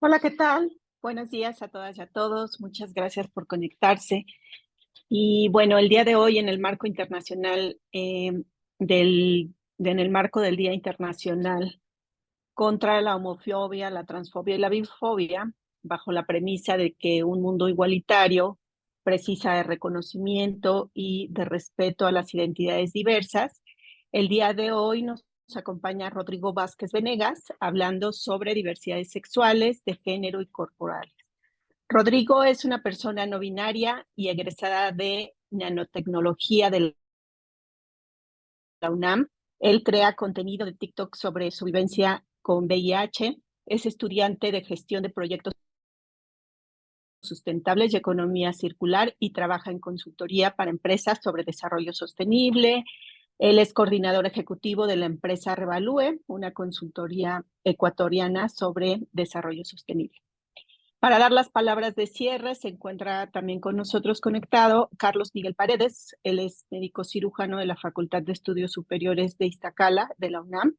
Hola, ¿qué tal? Buenos días a todas y a todos. Muchas gracias por conectarse. Y bueno, el día de hoy en el marco internacional en el marco del Día Internacional contra la homofobia, la transfobia y la bifobia, bajo la premisa de que un mundo igualitario precisa de reconocimiento y de respeto a las identidades diversas. El día de hoy nos acompaña Rodrigo Vázquez Venegas hablando sobre diversidades sexuales, de género y corporales. Rodrigo es una persona no binaria y egresada de nanotecnología de la UNAM. Él crea contenido de TikTok sobre su vivencia con VIH, es estudiante de gestión de proyectos sustentables y economía circular y trabaja en consultoría para empresas sobre desarrollo sostenible. Él es coordinador ejecutivo de la empresa Revalue, una consultoría ecuatoriana sobre desarrollo sostenible. Para dar las palabras de cierre, se encuentra también con nosotros conectado Carlos Miguel Paredes. Él es médico cirujano de la Facultad de Estudios Superiores de Iztacala, de la UNAM.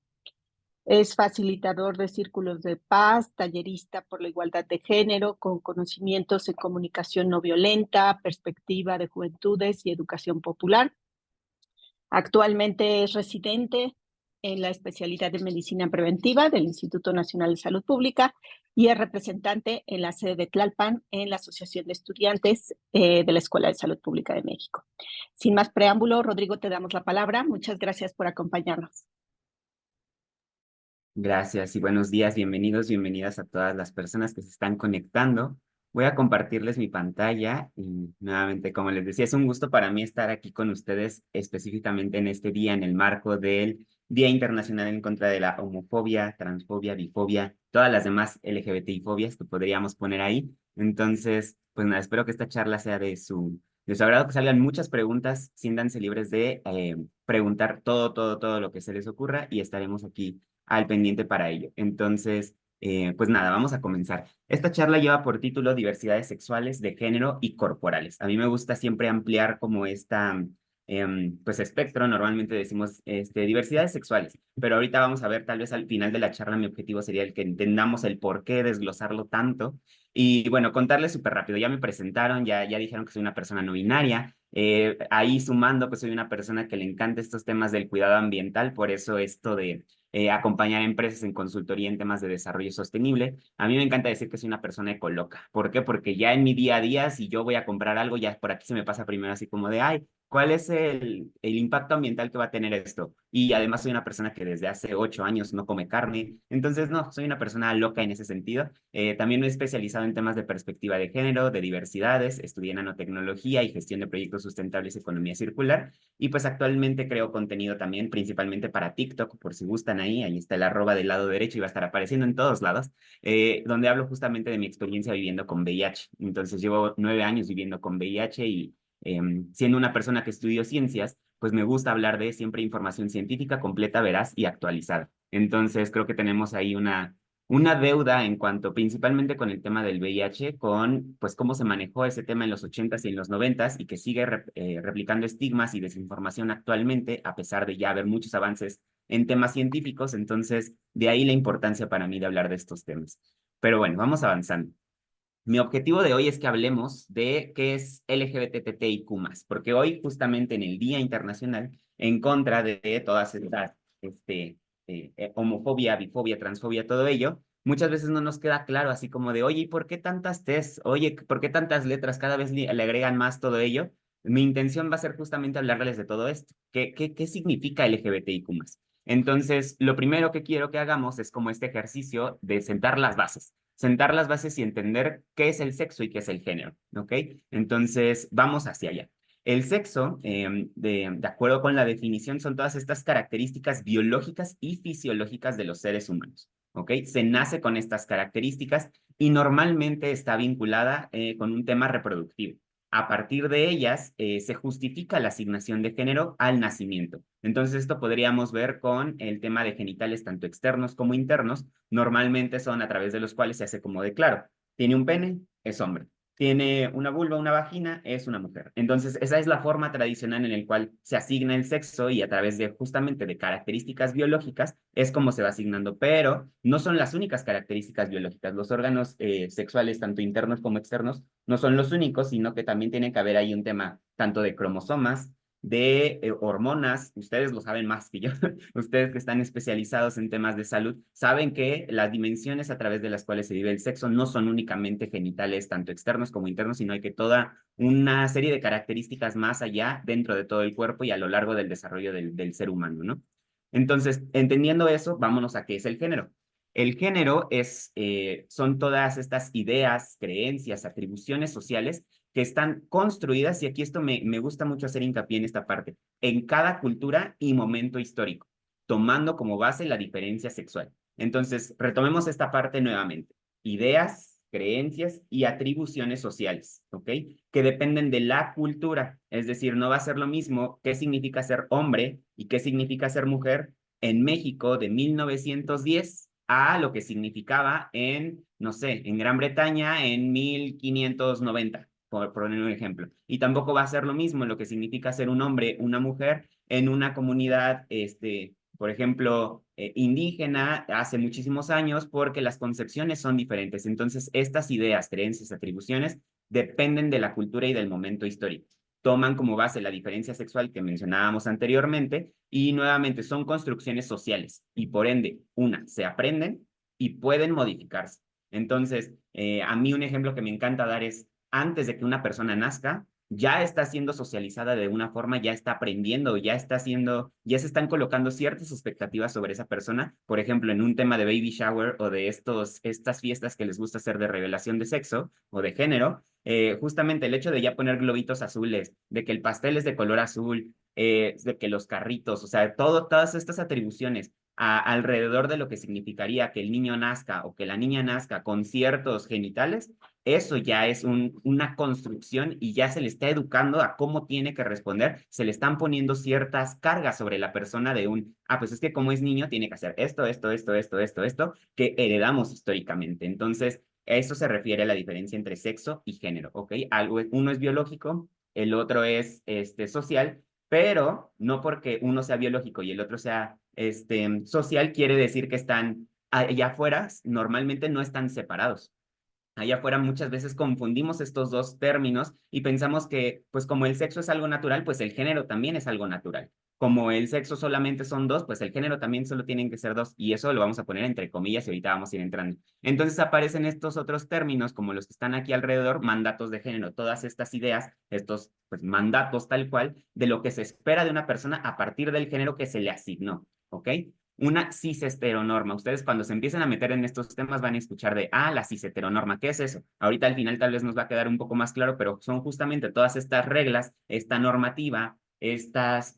Es facilitador de círculos de paz, tallerista por la igualdad de género, con conocimientos en comunicación no violenta, perspectiva de juventudes y educación popular. Actualmente es residente en la especialidad de medicina preventiva del Instituto Nacional de Salud Pública y es representante en la sede de Tlalpan en la Asociación de Estudiantes de la Escuela de Salud Pública de México. Sin más preámbulo, Rodrigo, te damos la palabra. Muchas gracias por acompañarnos. Gracias y buenos días, bienvenidos, bienvenidas a todas las personas que se están conectando. Voy a compartirles mi pantalla y nuevamente, como les decía, es un gusto para mí estar aquí con ustedes específicamente en este día, en el marco del Día Internacional en contra de la homofobia, transfobia, bifobia, todas las demás LGBTI-fobias que podríamos poner ahí. Entonces, pues nada, espero que esta charla sea de su agrado, que salgan muchas preguntas, siéntanse libres de preguntar todo lo que se les ocurra y estaremos aquí al pendiente para ello. Entonces, pues nada, vamos a comenzar. Esta charla lleva por título Diversidades sexuales, de género y corporales. A mí me gusta siempre ampliar como pues espectro. Normalmente decimos diversidades sexuales, pero ahorita vamos a ver, tal vez al final de la charla mi objetivo sería el que entendamos el por qué desglosarlo tanto. Y bueno, contarles súper rápido, ya me presentaron, ya dijeron que soy una persona no binaria. Ahí sumando, pues soy una persona que le encanta estos temas del cuidado ambiental, por eso esto de acompañar a empresas en consultoría en temas de desarrollo sostenible. A mí me encanta decir que soy una persona ecoloca. ¿Por qué? Porque ya en mi día a día, si yo voy a comprar algo, ya por aquí se me pasa primero así como de, ay, ¿cuál es el impacto ambiental que va a tener esto? Y además soy una persona que desde hace 8 años no come carne. Entonces, no, soy una persona loca en ese sentido. También me he especializado en temas de perspectiva de género, de diversidades, estudié nanotecnología y gestión de proyectos sustentables y economía circular. Y pues actualmente creo contenido también, principalmente para TikTok, por si gustan ahí está el arroba del lado derecho y va a estar apareciendo en todos lados, donde hablo justamente de mi experiencia viviendo con VIH. Entonces llevo 9 años viviendo con VIH y siendo una persona que estudió ciencias, pues me gusta hablar de siempre información científica completa, veraz y actualizada. Entonces creo que tenemos ahí una deuda en cuanto principalmente con el tema del VIH, con pues cómo se manejó ese tema en los 80s y en los 90s y que sigue replicando estigmas y desinformación actualmente, a pesar de ya haber muchos avances en temas científicos. Entonces, de ahí la importancia para mí de hablar de estos temas. Pero bueno, vamos avanzando. Mi objetivo de hoy es que hablemos de qué es LGBTTIQ+, porque hoy justamente en el Día Internacional en contra de todas estas homofobia, bifobia, transfobia, todo ello, muchas veces no nos queda claro así como de, oye, ¿y por qué tantas T's? Oye, ¿por qué tantas letras? Cada vez le agregan más todo ello. Mi intención va a ser justamente hablarles de todo esto. ¿Qué significa LGBTIQ+? Entonces, lo primero que quiero que hagamos es como este ejercicio de sentar las bases y entender qué es el sexo y qué es el género, ¿ok? Entonces, vamos hacia allá. El sexo, de acuerdo con la definición, son todas estas características biológicas y fisiológicas de los seres humanos, ¿ok? Se nace con estas características y normalmente está vinculada con un tema reproductivo. A partir de ellas, se justifica la asignación de género al nacimiento. Entonces, esto podríamos ver con el tema de genitales tanto externos como internos. Normalmente son a través de los cuales se hace como de claro, tiene un pene, es hombre, tiene una vulva, una vagina, es una mujer. Entonces, esa es la forma tradicional en la cual se asigna el sexo y a través de justamente de características biológicas es como se va asignando, pero no son las únicas características biológicas. Los órganos sexuales, tanto internos como externos, no son los únicos, sino que también tiene que haber ahí un tema tanto de cromosomas, de hormonas, ustedes lo saben más que yo, ustedes que están especializados en temas de salud, saben que las dimensiones a través de las cuales se vive el sexo no son únicamente genitales, tanto externos como internos, sino hay que toda una serie de características más allá dentro de todo el cuerpo y a lo largo del desarrollo del ser humano, ¿no? Entonces, entendiendo eso, vámonos a qué es el género. El género son todas estas ideas, creencias, atribuciones sociales que están construidas, y aquí esto me gusta mucho hacer hincapié en esta parte, en cada cultura y momento histórico, tomando como base la diferencia sexual. Entonces, retomemos esta parte nuevamente. Ideas, creencias y atribuciones sociales, ¿ok? Que dependen de la cultura. Es decir, no va a ser lo mismo qué significa ser hombre y qué significa ser mujer en México de 1910 a lo que significaba en, no sé, en Gran Bretaña en 1590 por poner un ejemplo. Y tampoco va a ser lo mismo lo que significa ser un hombre, una mujer, en una comunidad, por ejemplo, indígena hace muchísimos años, porque las concepciones son diferentes. Entonces, estas ideas, creencias, atribuciones, dependen de la cultura y del momento histórico. Toman como base la diferencia sexual que mencionábamos anteriormente y nuevamente son construcciones sociales y por ende, se aprenden y pueden modificarse. Entonces, a mí un ejemplo que me encanta dar es antes de que una persona nazca, ya está siendo socializada de una forma, ya está aprendiendo, ya se están colocando ciertas expectativas sobre esa persona, por ejemplo, en un tema de baby shower o de estas fiestas que les gusta hacer de revelación de sexo o de género, justamente el hecho de ya poner globitos azules, de que el pastel es de color azul, de que los carritos, o sea, todas estas atribuciones alrededor de lo que significaría que el niño nazca o que la niña nazca con ciertos genitales, eso ya es una construcción y ya se le está educando a cómo tiene que responder, se le están poniendo ciertas cargas sobre la persona pues es que como es niño tiene que hacer esto, que heredamos históricamente. Entonces, a eso se refiere a la diferencia entre sexo y género, ¿ok? Uno es biológico, el otro es social, pero no porque uno sea biológico y el otro sea social, quiere decir que están allá afuera, normalmente no están separados. Allá afuera muchas veces confundimos estos dos términos y pensamos que, pues como el sexo es algo natural, pues el género también es algo natural. Como el sexo solamente son dos, pues el género también solo tienen que ser dos. Y eso lo vamos a poner entre comillas y ahorita vamos a ir entrando. Entonces aparecen estos otros términos, como los que están aquí alrededor, mandatos de género, todas estas ideas, estos pues, mandatos tal cual, de lo que se espera de una persona a partir del género que se le asignó. ¿Ok? Una cis-heteronorma. Ustedes cuando se empiecen a meter en estos temas van a escuchar la cis-heteronorma. ¿Qué es eso? Ahorita al final tal vez nos va a quedar un poco más claro, pero son justamente todas estas reglas, esta normativa, estas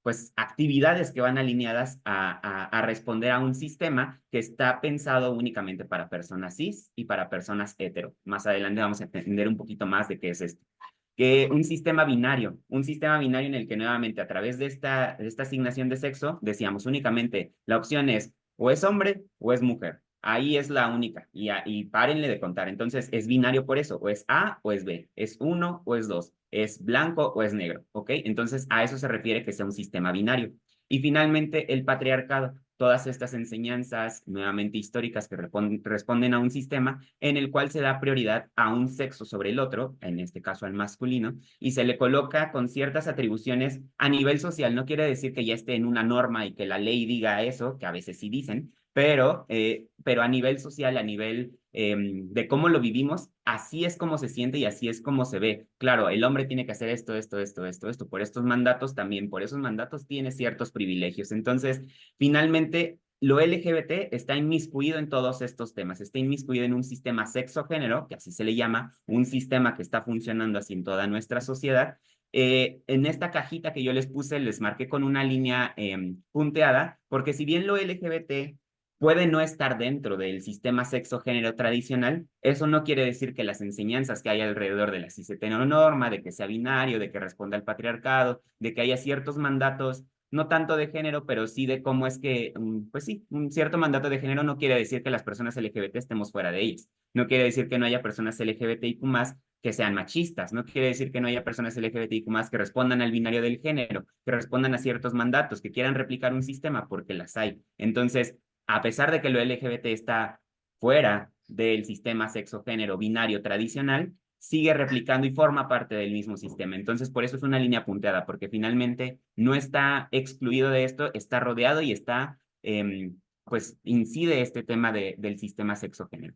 pues actividades que van alineadas a responder a un sistema que está pensado únicamente para personas cis y para personas hetero. Más adelante vamos a entender un poquito más de qué es esto que un sistema binario en el que nuevamente a través de esta asignación de sexo, decíamos únicamente, la opción o es hombre o es mujer. Ahí es la única y párenle de contar. Entonces es binario por eso, o es A o es B, es uno o es dos, es blanco o es negro, ¿ok? Entonces a eso se refiere que sea un sistema binario. Y finalmente el patriarcado, todas estas enseñanzas nuevamente históricas que responden a un sistema en el cual se da prioridad a un sexo sobre el otro, en este caso al masculino, y se le coloca con ciertas atribuciones a nivel social. No quiere decir que ya esté en una norma y que la ley diga eso, que a veces sí dicen, pero a nivel social, a nivel de cómo lo vivimos, así es como se siente y así es como se ve. Claro, el hombre tiene que hacer esto, por estos mandatos también, por esos mandatos tiene ciertos privilegios. Entonces, finalmente, lo LGBT está inmiscuido en todos estos temas, está inmiscuido en un sistema sexo-género, que así se le llama, un sistema que está funcionando así en toda nuestra sociedad. En esta cajita que yo les puse, les marqué con una línea punteada, porque si bien lo LGBT puede no estar dentro del sistema sexo-género tradicional, eso no quiere decir que las enseñanzas que hay alrededor de la cis-heteronorma, de que sea binario, de que responda al patriarcado, de que haya ciertos mandatos no tanto de género, pero sí de cómo es que, pues sí, un cierto mandato de género no quiere decir que las personas LGBT estemos fuera de ellas. No quiere decir que no haya personas LGBTIQ+, que sean machistas. No quiere decir que no haya personas LGBTIQ+ que respondan al binario del género, que respondan a ciertos mandatos, que quieran replicar un sistema, porque las hay. Entonces, a pesar de que lo LGBT está fuera del sistema sexo-género binario tradicional, sigue replicando y forma parte del mismo sistema. Entonces, por eso es una línea punteada, porque finalmente no está excluido de esto, está rodeado y está, pues, incide este tema del sistema sexo-género.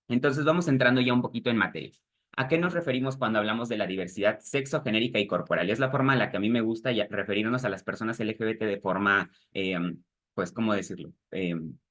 Entonces, vamos entrando ya un poquito en materia. ¿A qué nos referimos cuando hablamos de la diversidad sexogenérica y corporal? Es la forma en la que a mí me gusta referirnos a las personas LGBT de forma, pues, ¿cómo decirlo?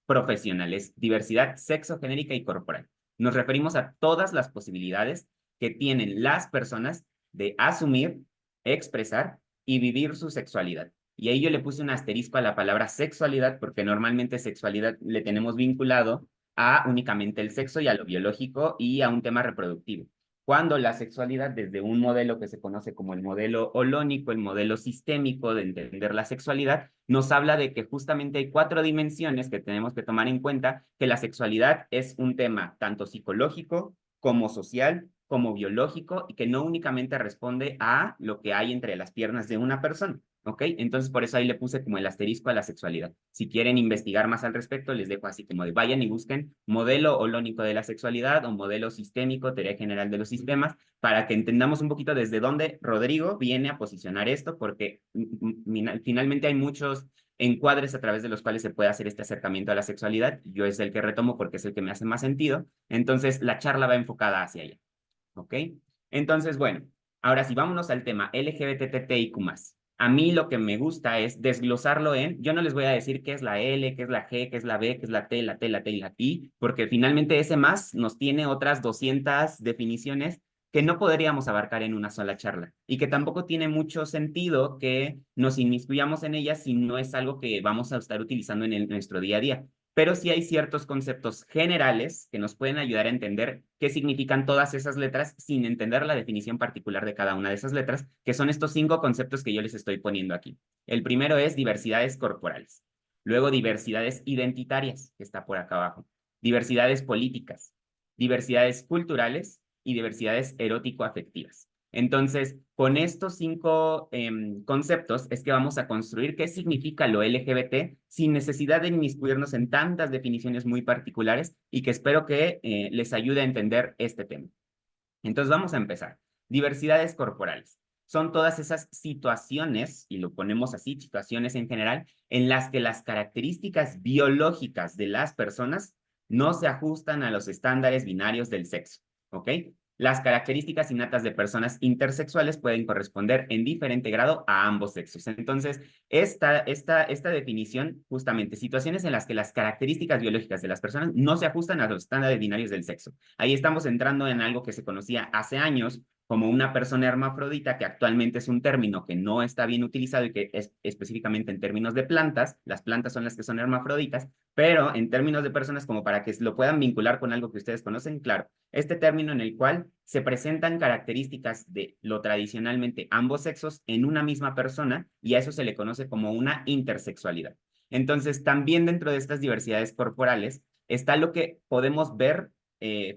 Profesional. Es diversidad sexogenérica y corporal. Nos referimos a todas las posibilidades que tienen las personas de asumir, expresar y vivir su sexualidad. Y ahí yo le puse un asterisco a la palabra sexualidad porque normalmente sexualidad le tenemos vinculado a únicamente el sexo y a lo biológico y a un tema reproductivo. Cuando la sexualidad, desde un modelo que se conoce como el modelo holónico, el modelo sistémico de entender la sexualidad, nos habla de que justamente hay 4 dimensiones que tenemos que tomar en cuenta, que la sexualidad es un tema tanto psicológico como social, como biológico, y que no únicamente responde a lo que hay entre las piernas de una persona. ¿Ok? Entonces, por eso ahí le puse como el asterisco a la sexualidad. Si quieren investigar más al respecto, les dejo así como de vayan y busquen modelo holónico de la sexualidad o modelo sistémico, teoría general de los sistemas, para que entendamos un poquito desde dónde Rodrigo viene a posicionar esto, porque finalmente hay muchos encuadres a través de los cuales se puede hacer este acercamiento a la sexualidad. Yo es el que retomo porque es el que me hace más sentido. Entonces, la charla va enfocada hacia allá. ¿Ok? Entonces, bueno, ahora sí, vámonos al tema LGBTTIQ+. A mí lo que me gusta es desglosarlo yo no les voy a decir qué es la L, qué es la G, qué es la B, qué es la T, la T, la T y la I, porque finalmente ese más nos tiene otras 200 definiciones que no podríamos abarcar en una sola charla y que tampoco tiene mucho sentido que nos inmiscuyamos en ellas si no es algo que vamos a estar utilizando en nuestro día a día, pero sí hay ciertos conceptos generales que nos pueden ayudar a entender qué significan todas esas letras sin entender la definición particular de cada una de esas letras, que son estos 5 conceptos que yo les estoy poniendo aquí. El primero es diversidades corporales, luego diversidades identitarias, que está por acá abajo, diversidades políticas, diversidades culturales y diversidades erótico-afectivas. Entonces, con estos 5 conceptos es que vamos a construir qué significa lo LGBT sin necesidad de inmiscuirnos en tantas definiciones muy particulares y que espero que les ayude a entender este tema. Entonces, vamos a empezar. Diversidades corporales. Son todas esas situaciones, y lo ponemos así, situaciones en general, en las que las características biológicas de las personas no se ajustan a los estándares binarios del sexo. ¿Ok? Las características innatas de personas intersexuales pueden corresponder en diferente grado a ambos sexos. Entonces, esta definición, justamente, situaciones en las que las características biológicas de las personas no se ajustan a los estándares binarios del sexo. Ahí estamos entrando en algo que se conocía hace años como una persona hermafrodita, que actualmente es un término que no está bien utilizado y que es específicamente en términos de plantas. Las plantas son las que son hermafroditas, pero en términos de personas, como para que lo puedan vincular con algo que ustedes conocen, claro, este término en el cual se presentan características de lo tradicionalmente ambos sexos en una misma persona, y a eso se le conoce como una intersexualidad. Entonces, también dentro de estas diversidades corporales está lo que podemos ver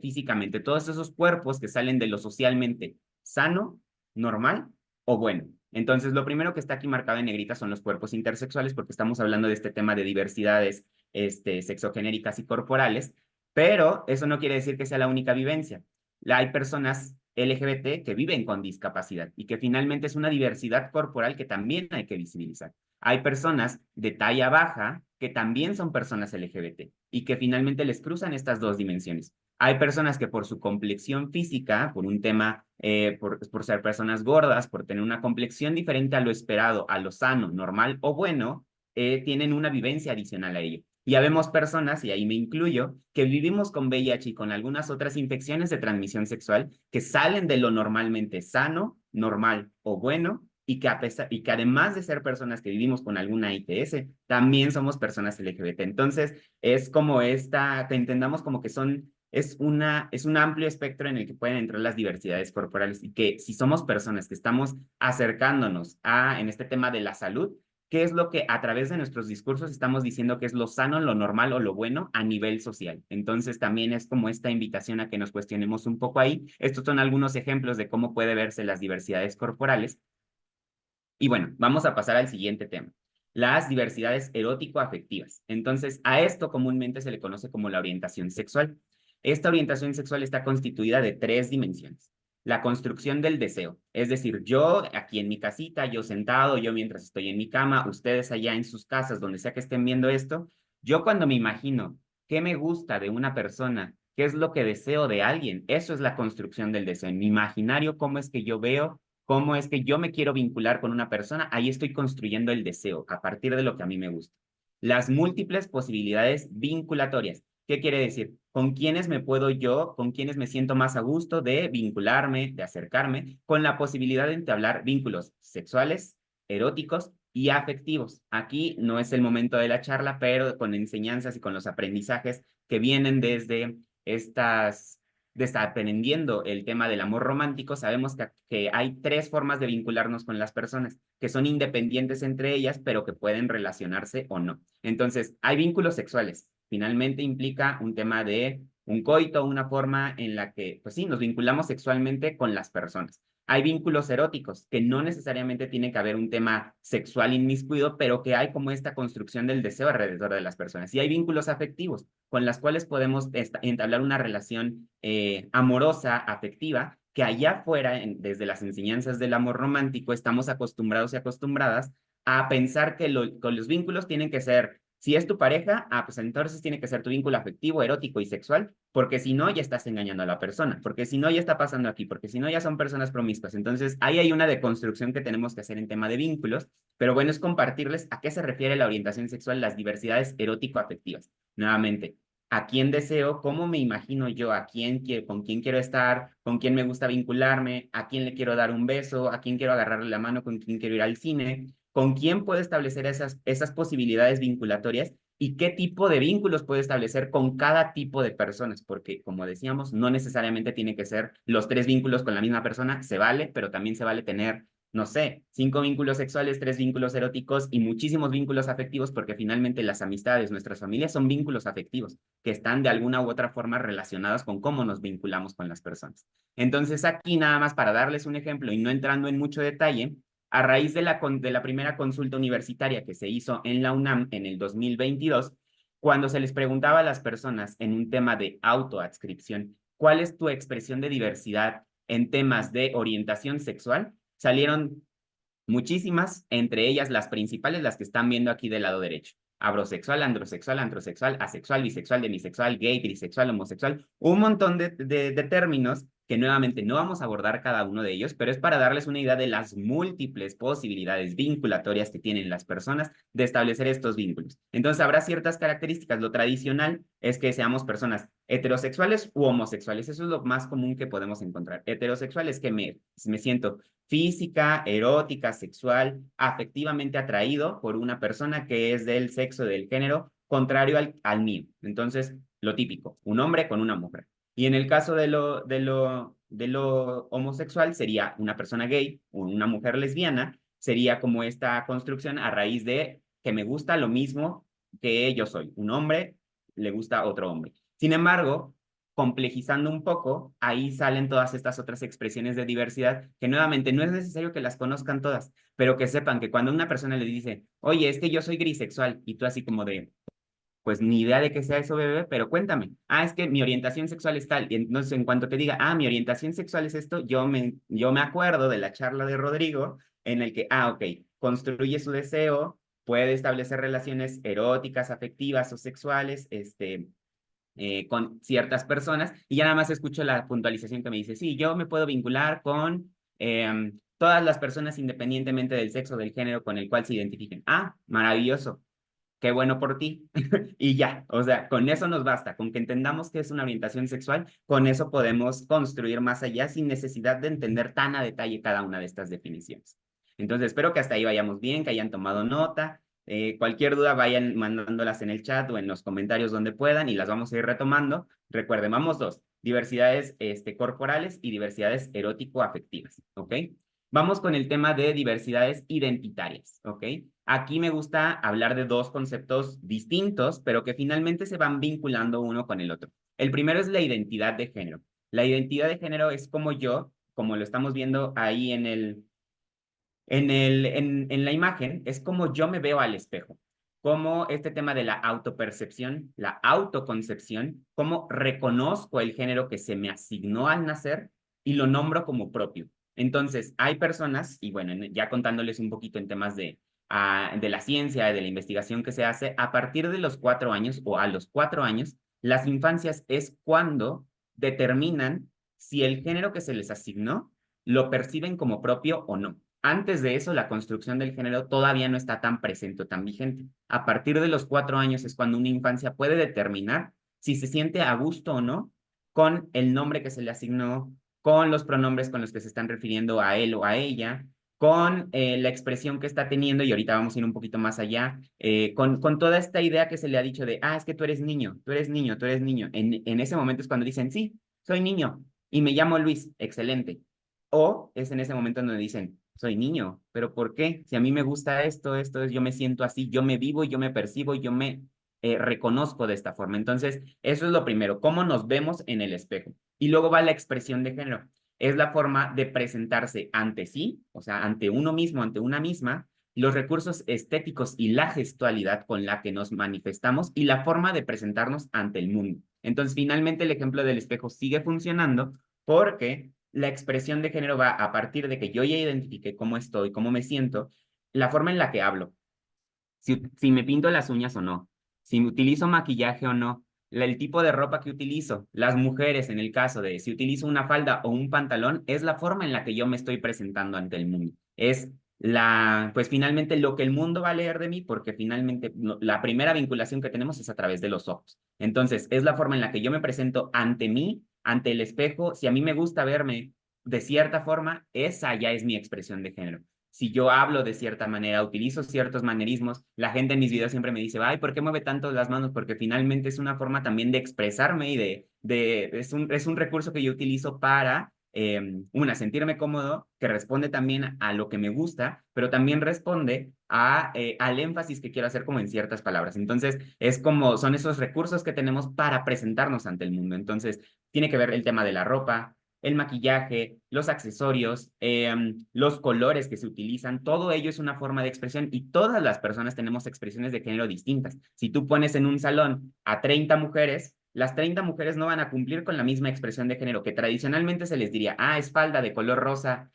físicamente, todos esos cuerpos que salen de lo socialmente sano, normal o bueno. Entonces, lo primero que está aquí marcado en negrita son los cuerpos intersexuales, porque estamos hablando de este tema de diversidades sexogenéricas y corporales, pero eso no quiere decir que sea la única vivencia. Hay personas LGBT que viven con discapacidad y que finalmente es una diversidad corporal que también hay que visibilizar. Hay personas de talla baja que también son personas LGBT y que finalmente les cruzan estas 2 dimensiones. Hay personas que por su complexión física, por un tema, por ser personas gordas, por tener una complexión diferente a lo esperado, a lo sano, normal o bueno, tienen una vivencia adicional a ello. Y ya vemos personas, y ahí me incluyo, que vivimos con VIH y con algunas otras infecciones de transmisión sexual que salen de lo normalmente sano, normal o bueno, y que además de ser personas que vivimos con alguna ITS, también somos personas LGBT. Entonces, es como que entendamos como que es un amplio espectro en el que pueden entrar las diversidades corporales y que si somos personas que estamos acercándonos en este tema de la salud, qué es lo que a través de nuestros discursos estamos diciendo que es lo sano, lo normal o lo bueno a nivel social. Entonces también es como esta invitación a que nos cuestionemos un poco ahí. Estos son algunos ejemplos de cómo puede verse las diversidades corporales. Y bueno, vamos a pasar al siguiente tema, las diversidades erótico-afectivas. Entonces, a esto comúnmente se le conoce como la orientación sexual. Esta orientación sexual está constituida de tres dimensiones. La construcción del deseo, es decir, yo aquí en mi casita, yo sentado, yo mientras estoy en mi cama, ustedes allá en sus casas, donde sea que estén viendo esto, yo cuando me imagino qué me gusta de una persona, qué es lo que deseo de alguien, eso es la construcción del deseo. En mi imaginario, cómo es que yo veo, cómo es que yo me quiero vincular con una persona, ahí estoy construyendo el deseo a partir de lo que a mí me gusta. Las múltiples posibilidades vinculatorias. ¿Qué quiere decir? ¿Con quiénes me puedo yo, con quiénes me siento más a gusto de vincularme, de acercarme, con la posibilidad de entablar vínculos sexuales, eróticos y afectivos? Aquí no es el momento de la charla, pero con enseñanzas y con los aprendizajes que vienen desde estas desaprendiendo el tema del amor romántico, sabemos que hay tres formas de vincularnos con las personas, que son independientes entre ellas, pero que pueden relacionarse o no. Entonces, hay vínculos sexuales. Finalmente implica un tema de un coito, una forma en la que, pues sí, nos vinculamos sexualmente con las personas. Hay vínculos eróticos, que no necesariamente tiene que haber un tema sexual inmiscuido, pero que hay como esta construcción del deseo alrededor de las personas. Y hay vínculos afectivos, con las cuales podemos entablar una relación amorosa, afectiva, que allá afuera, desde las enseñanzas del amor romántico, estamos acostumbrados y acostumbradas a pensar que los vínculos tienen que ser, si es tu pareja, pues entonces tiene que ser tu vínculo afectivo, erótico y sexual, porque si no, ya estás engañando a la persona, porque si no, ya está pasando aquí, porque si no, ya son personas promiscuas. Entonces, ahí hay una deconstrucción que tenemos que hacer en tema de vínculos, pero bueno, es compartirles a qué se refiere la orientación sexual, las diversidades erótico-afectivas. Nuevamente, a quién deseo, cómo me imagino yo, a quién quiero, con quién quiero estar, con quién me gusta vincularme, a quién le quiero dar un beso, a quién quiero agarrarle la mano, con quién quiero ir al cine, con quién puedo establecer esas posibilidades vinculatorias y qué tipo de vínculos puedo establecer con cada tipo de personas, porque como decíamos, no necesariamente tiene que ser los tres vínculos con la misma persona, se vale, pero también se vale tener no sé, 5 vínculos sexuales, 3 vínculos eróticos y muchísimos vínculos afectivos, porque finalmente las amistades, nuestras familias son vínculos afectivos que están de alguna u otra forma relacionados con cómo nos vinculamos con las personas. Entonces aquí nada más para darles un ejemplo y no entrando en mucho detalle, a raíz de la primera consulta universitaria que se hizo en la UNAM en el 2022, cuando se les preguntaba a las personas en un tema de autoadscripción, ¿cuál es tu expresión de diversidad en temas de orientación sexual? Salieron muchísimas, entre ellas las principales, las que están viendo aquí del lado derecho. Abrosexual, androsexual, antrosexual, asexual, bisexual, demisexual, gay, trisexual, homosexual, un montón de términos que nuevamente no vamos a abordar cada uno de ellos, pero es para darles una idea de las múltiples posibilidades vinculatorias que tienen las personas de establecer estos vínculos. Entonces habrá ciertas características. Lo tradicional es que seamos personas heterosexuales u homosexuales. Eso es lo más común que podemos encontrar. Heterosexual es que me siento física, erótica, sexual, afectivamente atraído por una persona que es del sexo, del género contrario al mío. Entonces, lo típico, un hombre con una mujer. Y en el caso de lo homosexual sería una persona gay o una mujer lesbiana, sería como esta construcción a raíz de que me gusta lo mismo que yo soy. Un hombre le gusta otro hombre. Sin embargo, complejizando un poco, ahí salen todas estas otras expresiones de diversidad que nuevamente no es necesario que las conozcan todas, pero que sepan que cuando una persona le dice, oye, es que yo soy grisexual, y tú así como de, pues ni idea de que sea eso, bebé, pero cuéntame. Ah, es que mi orientación sexual es tal. Y entonces, en cuanto te diga, mi orientación sexual es esto, yo me acuerdo de la charla de Rodrigo en el que, ok, construye su deseo, puede establecer relaciones eróticas, afectivas o sexuales, con ciertas personas, y ya nada más escucho la puntualización que me dice, sí, yo me puedo vincular con todas las personas independientemente del sexo, del género con el cual se identifiquen. Ah, maravilloso, qué bueno por ti. Y ya, o sea, con eso nos basta, con que entendamos que es una orientación sexual, con eso podemos construir más allá sin necesidad de entender tan a detalle cada una de estas definiciones. Entonces, espero que hasta ahí vayamos bien, que hayan tomado nota. Cualquier duda vayan mandándolas en el chat o en los comentarios donde puedan y las vamos a ir retomando. Recuerden, vamos dos, diversidades corporales y diversidades erótico-afectivas, ¿ok? Vamos con el tema de diversidades identitarias, ¿ok? Aquí me gusta hablar de dos conceptos distintos, pero que finalmente se van vinculando uno con el otro. El primero es la identidad de género. La identidad de género es como yo, como lo estamos viendo ahí en la imagen, es como yo me veo al espejo, como este tema de la autopercepción, la autoconcepción, cómo reconozco el género que se me asignó al nacer y lo nombro como propio. Entonces, hay personas, y bueno, ya contándoles un poquito en temas de la ciencia, de la investigación que se hace, a partir de los 4 años o a los 4 años, las infancias es cuando determinan si el género que se les asignó lo perciben como propio o no. Antes de eso, la construcción del género todavía no está tan presente o tan vigente. A partir de los 4 años es cuando una infancia puede determinar si se siente a gusto o no con el nombre que se le asignó, con los pronombres con los que se están refiriendo a él o a ella, con la expresión que está teniendo, y ahorita vamos a ir un poquito más allá, con toda esta idea que se le ha dicho de, es que tú eres niño, tú eres niño, tú eres niño. En ese momento es cuando dicen, sí, soy niño y me llamo Luis, excelente. O es en ese momento donde dicen, soy niño, pero ¿por qué? Si a mí me gusta esto, yo me siento así, yo me vivo, yo me percibo, yo me reconozco de esta forma. Entonces, eso es lo primero, cómo nos vemos en el espejo. Y luego va la expresión de género. Es la forma de presentarse ante sí, o sea, ante uno mismo, ante una misma, los recursos estéticos y la gestualidad con la que nos manifestamos y la forma de presentarnos ante el mundo. Entonces, finalmente, el ejemplo del espejo sigue funcionando porque la expresión de género va a partir de que yo ya identifique cómo estoy, cómo me siento, la forma en la que hablo, si me pinto las uñas o no, si utilizo maquillaje o no, el tipo de ropa que utilizo, las mujeres en el caso de si utilizo una falda o un pantalón, es la forma en la que yo me estoy presentando ante el mundo. Es pues finalmente lo que el mundo va a leer de mí, porque finalmente la primera vinculación que tenemos es a través de los ojos. Entonces, es la forma en la que yo me presento ante mí, ante el espejo. Si a mí me gusta verme de cierta forma, esa ya es mi expresión de género. Si yo hablo de cierta manera, utilizo ciertos manerismos, la gente en mis videos siempre me dice, ay, ¿por qué mueve tanto las manos? Porque finalmente es una forma también de expresarme y es un recurso que yo utilizo para, sentirme cómodo, que responde también a lo que me gusta, pero también responde al énfasis que quiero hacer como en ciertas palabras. Entonces, son esos recursos que tenemos para presentarnos ante el mundo. Entonces, tiene que ver el tema de la ropa, el maquillaje, los accesorios, los colores que se utilizan, todo ello es una forma de expresión y todas las personas tenemos expresiones de género distintas. Si tú pones en un salón a 30 mujeres, las 30 mujeres no van a cumplir con la misma expresión de género que tradicionalmente se les diría, es falda de color rosa,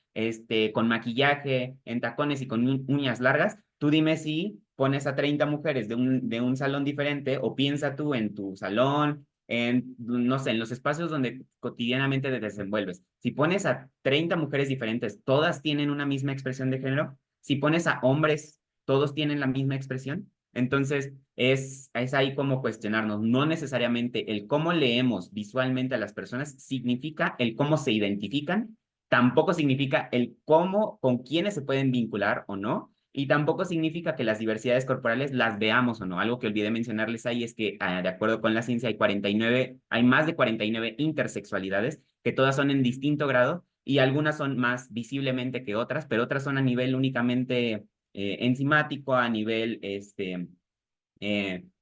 con maquillaje, en tacones y con uñas largas. Tú dime si pones a 30 mujeres de un salón diferente o piensa tú en tu salón, no sé, en los espacios donde cotidianamente te desenvuelves. Si pones a 30 mujeres diferentes, todas tienen una misma expresión de género. Si pones a hombres, todos tienen la misma expresión. Entonces, es ahí como cuestionarnos. No necesariamente el cómo leemos visualmente a las personas significa el cómo se identifican, tampoco significa el cómo, con quiénes se pueden vincular o no, y tampoco significa que las diversidades corporales las veamos o no. Algo que olvidé mencionarles ahí es que, de acuerdo con la ciencia, hay más de 49 intersexualidades, que todas son en distinto grado, y algunas son más visiblemente que otras, pero otras son a nivel únicamente enzimático, a nivel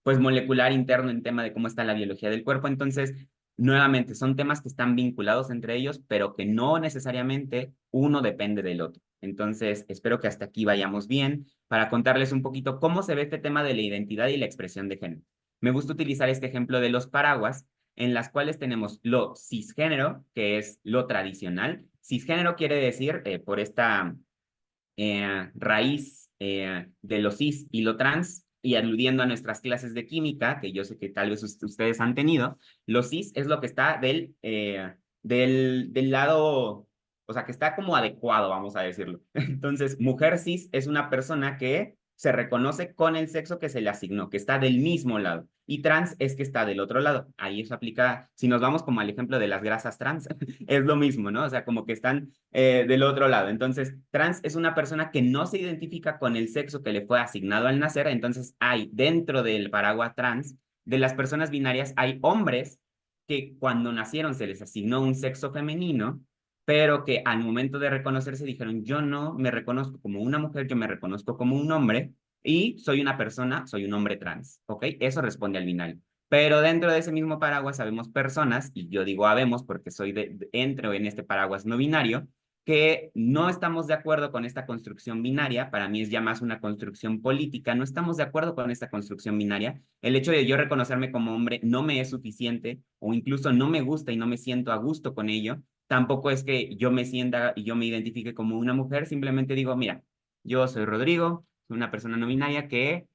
pues molecular interno en tema de cómo está la biología del cuerpo. Entonces, nuevamente, son temas que están vinculados entre ellos, pero que no necesariamente uno depende del otro. Entonces, espero que hasta aquí vayamos bien para contarles un poquito cómo se ve este tema de la identidad y la expresión de género. Me gusta utilizar este ejemplo de los paraguas, en las cuales tenemos lo cisgénero, que es lo tradicional. Cisgénero quiere decir, por esta raíz de lo cis y lo trans, y aludiendo a nuestras clases de química, que yo sé que tal vez ustedes han tenido, lo cis es lo que está del lado, o sea, que está como adecuado, vamos a decirlo. Entonces, mujer cis es una persona que se reconoce con el sexo que se le asignó, que está del mismo lado. Y trans es que está del otro lado. Ahí eso aplica, si nos vamos como al ejemplo de las grasas trans, es lo mismo, ¿no? O sea, como que están del otro lado. Entonces, trans es una persona que no se identifica con el sexo que le fue asignado al nacer. Entonces, hay dentro del paraguas trans, de las personas binarias, hay hombres que cuando nacieron se les asignó un sexo femenino pero que al momento de reconocerse dijeron, yo no me reconozco como una mujer, yo me reconozco como un hombre y soy una persona, soy un hombre trans, ¿ok? Eso responde al binario. Pero dentro de ese mismo paraguas sabemos personas, y yo digo habemos porque soy entro en este paraguas no binario, que no estamos de acuerdo con esta construcción binaria, para mí es ya más una construcción política, no estamos de acuerdo con esta construcción binaria, el hecho de yo reconocerme como hombre no me es suficiente o incluso no me gusta y no me siento a gusto con ello, tampoco es que yo me sienta y yo me identifique como una mujer, simplemente digo, mira, yo soy Rodrigo, soy una persona no binaria que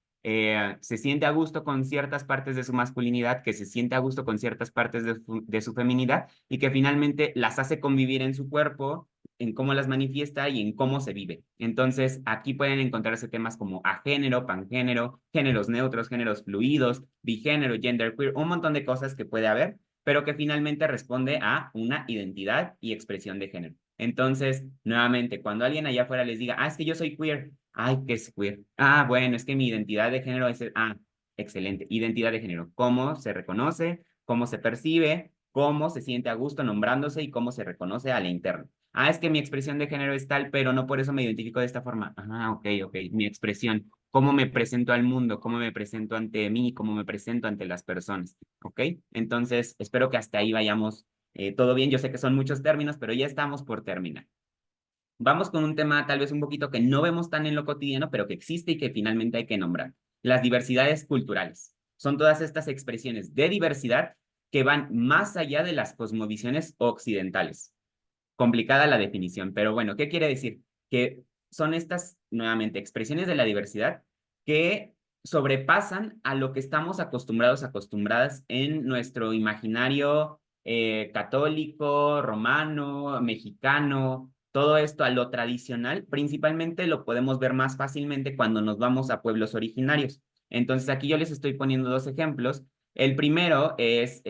se siente a gusto con ciertas partes de su masculinidad, que se siente a gusto con ciertas partes de su feminidad y que finalmente las hace convivir en su cuerpo, en cómo las manifiesta y en cómo se vive. Entonces, aquí pueden encontrarse temas como agénero, pangénero, géneros neutros, géneros fluidos, bigénero, genderqueer, un montón de cosas que puede haber, pero que finalmente responde a una identidad y expresión de género. Entonces, nuevamente, cuando alguien allá afuera les diga, es que yo soy queer, ay, ¿qué es queer? Bueno, es que mi identidad de género es, excelente, identidad de género, cómo se reconoce, cómo se percibe, cómo se siente a gusto nombrándose y cómo se reconoce a la interna. Es que mi expresión de género es tal, pero no por eso me identifico de esta forma. Ok, mi expresión, cómo me presento al mundo, cómo me presento ante mí, cómo me presento ante las personas, ¿ok? Entonces, espero que hasta ahí vayamos todo bien. Yo sé que son muchos términos, pero ya estamos por terminar. Vamos con un tema tal vez un poquito que no vemos tan en lo cotidiano, pero que existe y que finalmente hay que nombrar. Las diversidades culturales. Son todas estas expresiones de diversidad que van más allá de las cosmovisiones occidentales. Complicada la definición, pero bueno, ¿qué quiere decir? Que son estas, nuevamente, expresiones de la diversidad que sobrepasan a lo que estamos acostumbrados, acostumbradas en nuestro imaginario católico, romano, mexicano, todo esto a lo tradicional, principalmente lo podemos ver más fácilmente cuando nos vamos a pueblos originarios. Entonces aquí yo les estoy poniendo dos ejemplos. El primero es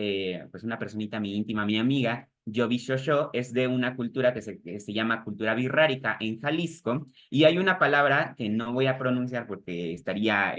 pues una personita mi íntima, mi amiga, Yobi Shosho, es de una cultura que se llama cultura birrárica en Jalisco, y hay una palabra que no voy a pronunciar porque estaría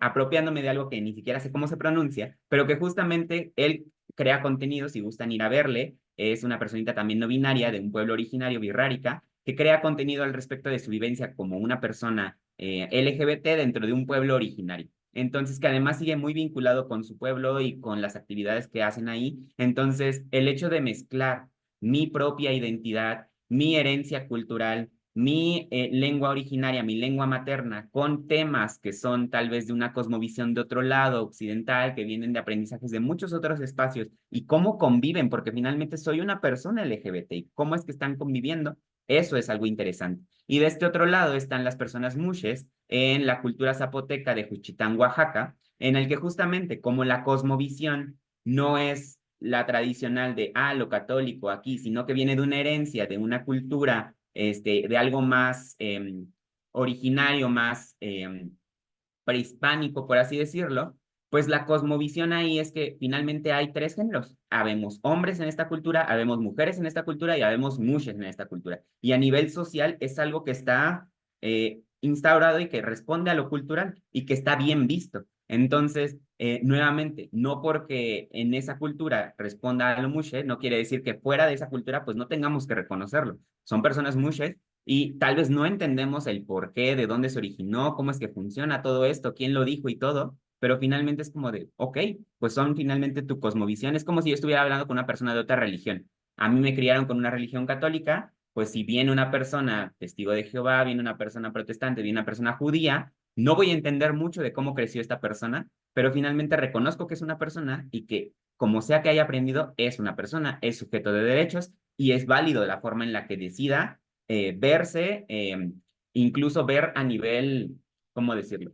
apropiándome de algo que ni siquiera sé cómo se pronuncia, pero que justamente él crea contenido, si gustan ir a verle, es una personita también no binaria de un pueblo originario birrárica, que crea contenido al respecto de su vivencia como una persona LGBT dentro de un pueblo originario. Entonces, que además sigue muy vinculado con su pueblo y con las actividades que hacen ahí. Entonces, el hecho de mezclar mi propia identidad, mi herencia cultural, mi lengua originaria, mi lengua materna, con temas que son tal vez de una cosmovisión de otro lado, occidental, que vienen de aprendizajes de muchos otros espacios, y cómo conviven, porque finalmente soy una persona LGBT, y cómo es que están conviviendo, eso es algo interesante. Y de este otro lado están las personas mushes en la cultura zapoteca de Juchitán, Oaxaca, en el que justamente como la cosmovisión no es la tradicional de, lo católico aquí, sino que viene de una herencia, de una cultura, de algo más originario, más prehispánico, por así decirlo, pues la cosmovisión ahí es que finalmente hay tres géneros. Habemos hombres en esta cultura, habemos mujeres en esta cultura y habemos mujeres en esta cultura. Y a nivel social es algo que está instaurado y que responde a lo cultural y que está bien visto. Entonces, nuevamente, no porque en esa cultura responda a lo mushe, no quiere decir que fuera de esa cultura, pues no tengamos que reconocerlo. Son personas mushes y tal vez no entendemos el por qué, de dónde se originó, cómo es que funciona todo esto, quién lo dijo y todo, pero finalmente es como de, ok, pues son finalmente tu cosmovisión. Es como si yo estuviera hablando con una persona de otra religión. A mí me criaron con una religión católica, pues si viene una persona testigo de Jehová, viene una persona protestante, viene una persona judía, no voy a entender mucho de cómo creció esta persona, pero finalmente reconozco que es una persona y que, como sea que haya aprendido, es una persona, es sujeto de derechos y es válido la forma en la que decida verse, incluso ver a nivel, ¿cómo decirlo?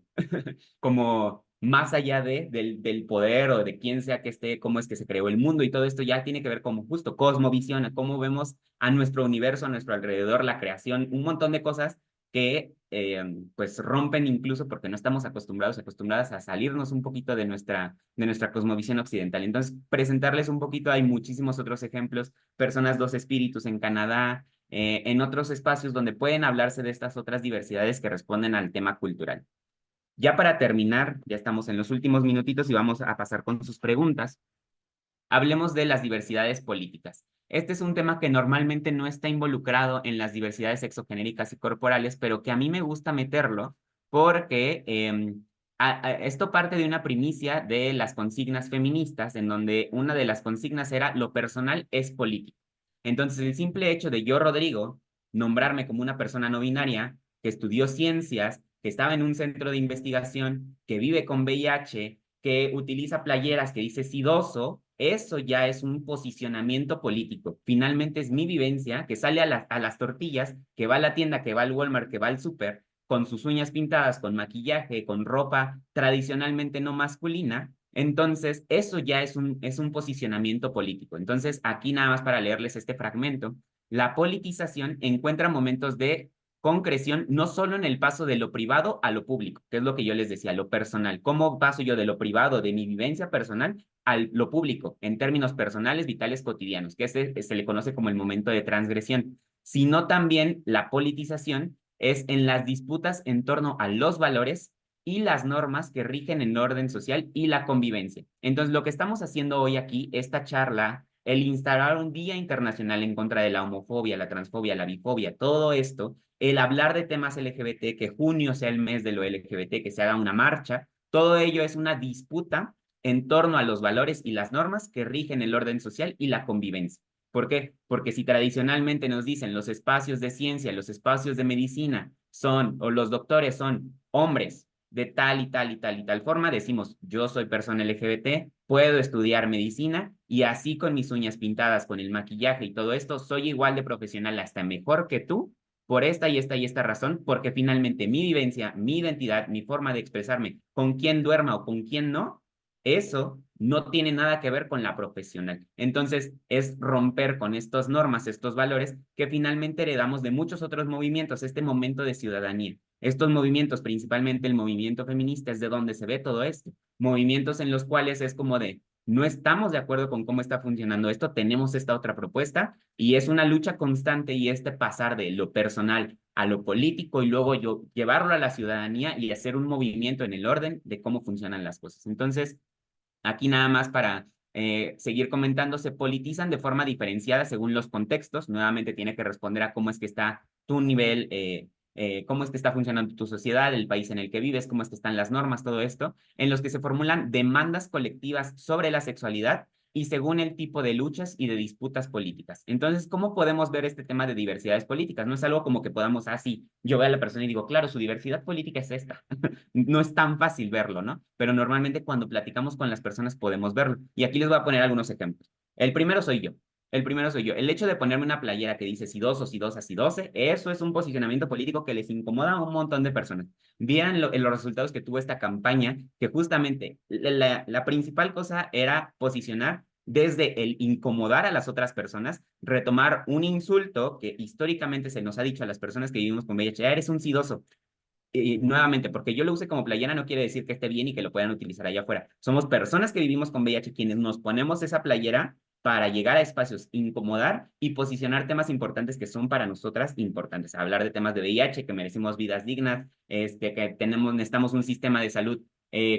Como más allá del poder o de quién sea que esté, cómo es que se creó el mundo y todo esto ya tiene que ver como justo cosmovisión, a cómo vemos a nuestro universo, a nuestro alrededor, la creación, un montón de cosas que pues rompen incluso porque no estamos acostumbradas a salirnos un poquito de nuestra cosmovisión occidental. Entonces, presentarles un poquito, hay muchísimos otros ejemplos, personas dos espíritus en Canadá, en otros espacios donde pueden hablarse de estas otras diversidades que responden al tema cultural. Ya para terminar, ya estamos en los últimos minutitos y vamos a pasar con sus preguntas. Hablemos de las diversidades políticas. Este es un tema que normalmente no está involucrado en las diversidades sexogenéricas y corporales, pero que a mí me gusta meterlo porque esto parte de una primicia de las consignas feministas, en donde una de las consignas era lo personal es político. Entonces, el simple hecho de yo, Rodrigo, nombrarme como una persona no binaria, que estudió ciencias, que estaba en un centro de investigación, que vive con VIH, que utiliza playeras que dice sidoso, eso ya es un posicionamiento político. Finalmente es mi vivencia que sale a las tortillas, que va a la tienda, que va al Walmart, que va al súper, con sus uñas pintadas, con maquillaje, con ropa tradicionalmente no masculina. Entonces, eso ya es un posicionamiento político. Entonces, aquí nada más para leerles este fragmento, la politización encuentra momentos de concreción no solo en el paso de lo privado a lo público, que es lo que yo les decía, lo personal. ¿Cómo paso yo de lo privado, de mi vivencia personal, a lo público, en términos personales, vitales, cotidianos, que se le conoce como el momento de transgresión? Sino también la politización es en las disputas en torno a los valores y las normas que rigen el orden social y la convivencia. Entonces, lo que estamos haciendo hoy aquí, esta charla, el instalar un Día Internacional en contra de la homofobia, la transfobia, la bifobia, todo esto, el hablar de temas LGBT, que junio sea el mes de lo LGBT, que se haga una marcha, todo ello es una disputa en torno a los valores y las normas que rigen el orden social y la convivencia. ¿Por qué? Porque si tradicionalmente nos dicen los espacios de ciencia, los espacios de medicina son, o los doctores son hombres de tal y tal y tal y tal forma, decimos, yo soy persona LGBT, puedo estudiar medicina y así con mis uñas pintadas, con el maquillaje y todo esto, soy igual de profesional, hasta mejor que tú, por esta y esta y esta razón, porque finalmente mi vivencia, mi identidad, mi forma de expresarme, con quién duerma o con quién no, eso no tiene nada que ver con la profesional. Entonces, es romper con estas normas, estos valores que finalmente heredamos de muchos otros movimientos, este momento de ciudadanía. Estos movimientos, principalmente el movimiento feminista, es de donde se ve todo esto. Movimientos en los cuales es como de, no estamos de acuerdo con cómo está funcionando esto, tenemos esta otra propuesta y es una lucha constante y este pasar de lo personal a lo político y luego yo llevarlo a la ciudadanía y hacer un movimiento en el orden de cómo funcionan las cosas. Entonces, aquí nada más para seguir comentando, se politizan de forma diferenciada según los contextos. Nuevamente tiene que responder a cómo es que está tu nivel, cómo es que está funcionando tu sociedad, el país en el que vives, cómo es que están las normas, todo esto, en los que se formulan demandas colectivas sobre la sexualidad y según el tipo de luchas y de disputas políticas. Entonces, ¿cómo podemos ver este tema de diversidades políticas? No es algo como que podamos, sí, yo veo a la persona y digo, claro, su diversidad política es esta. No es tan fácil verlo, ¿no? Pero normalmente cuando platicamos con las personas podemos verlo. Y aquí les voy a poner algunos ejemplos. El primero soy yo. El primero soy yo. El hecho de ponerme una playera que dice sidoso, sidosa, sidose, eso es un posicionamiento político que les incomoda a un montón de personas. Vieran los resultados que tuvo esta campaña, que justamente la principal cosa era posicionar desde el incomodar a las otras personas, retomar un insulto que históricamente se nos ha dicho a las personas que vivimos con VIH, eres un sidoso, nuevamente, porque yo lo use como playera no quiere decir que esté bien y que lo puedan utilizar allá afuera. Somos personas que vivimos con VIH quienes nos ponemos esa playera para llegar a espacios, incomodar y posicionar temas importantes que son para nosotras importantes. Hablar de temas de VIH, que merecemos vidas dignas, que necesitamos un sistema de salud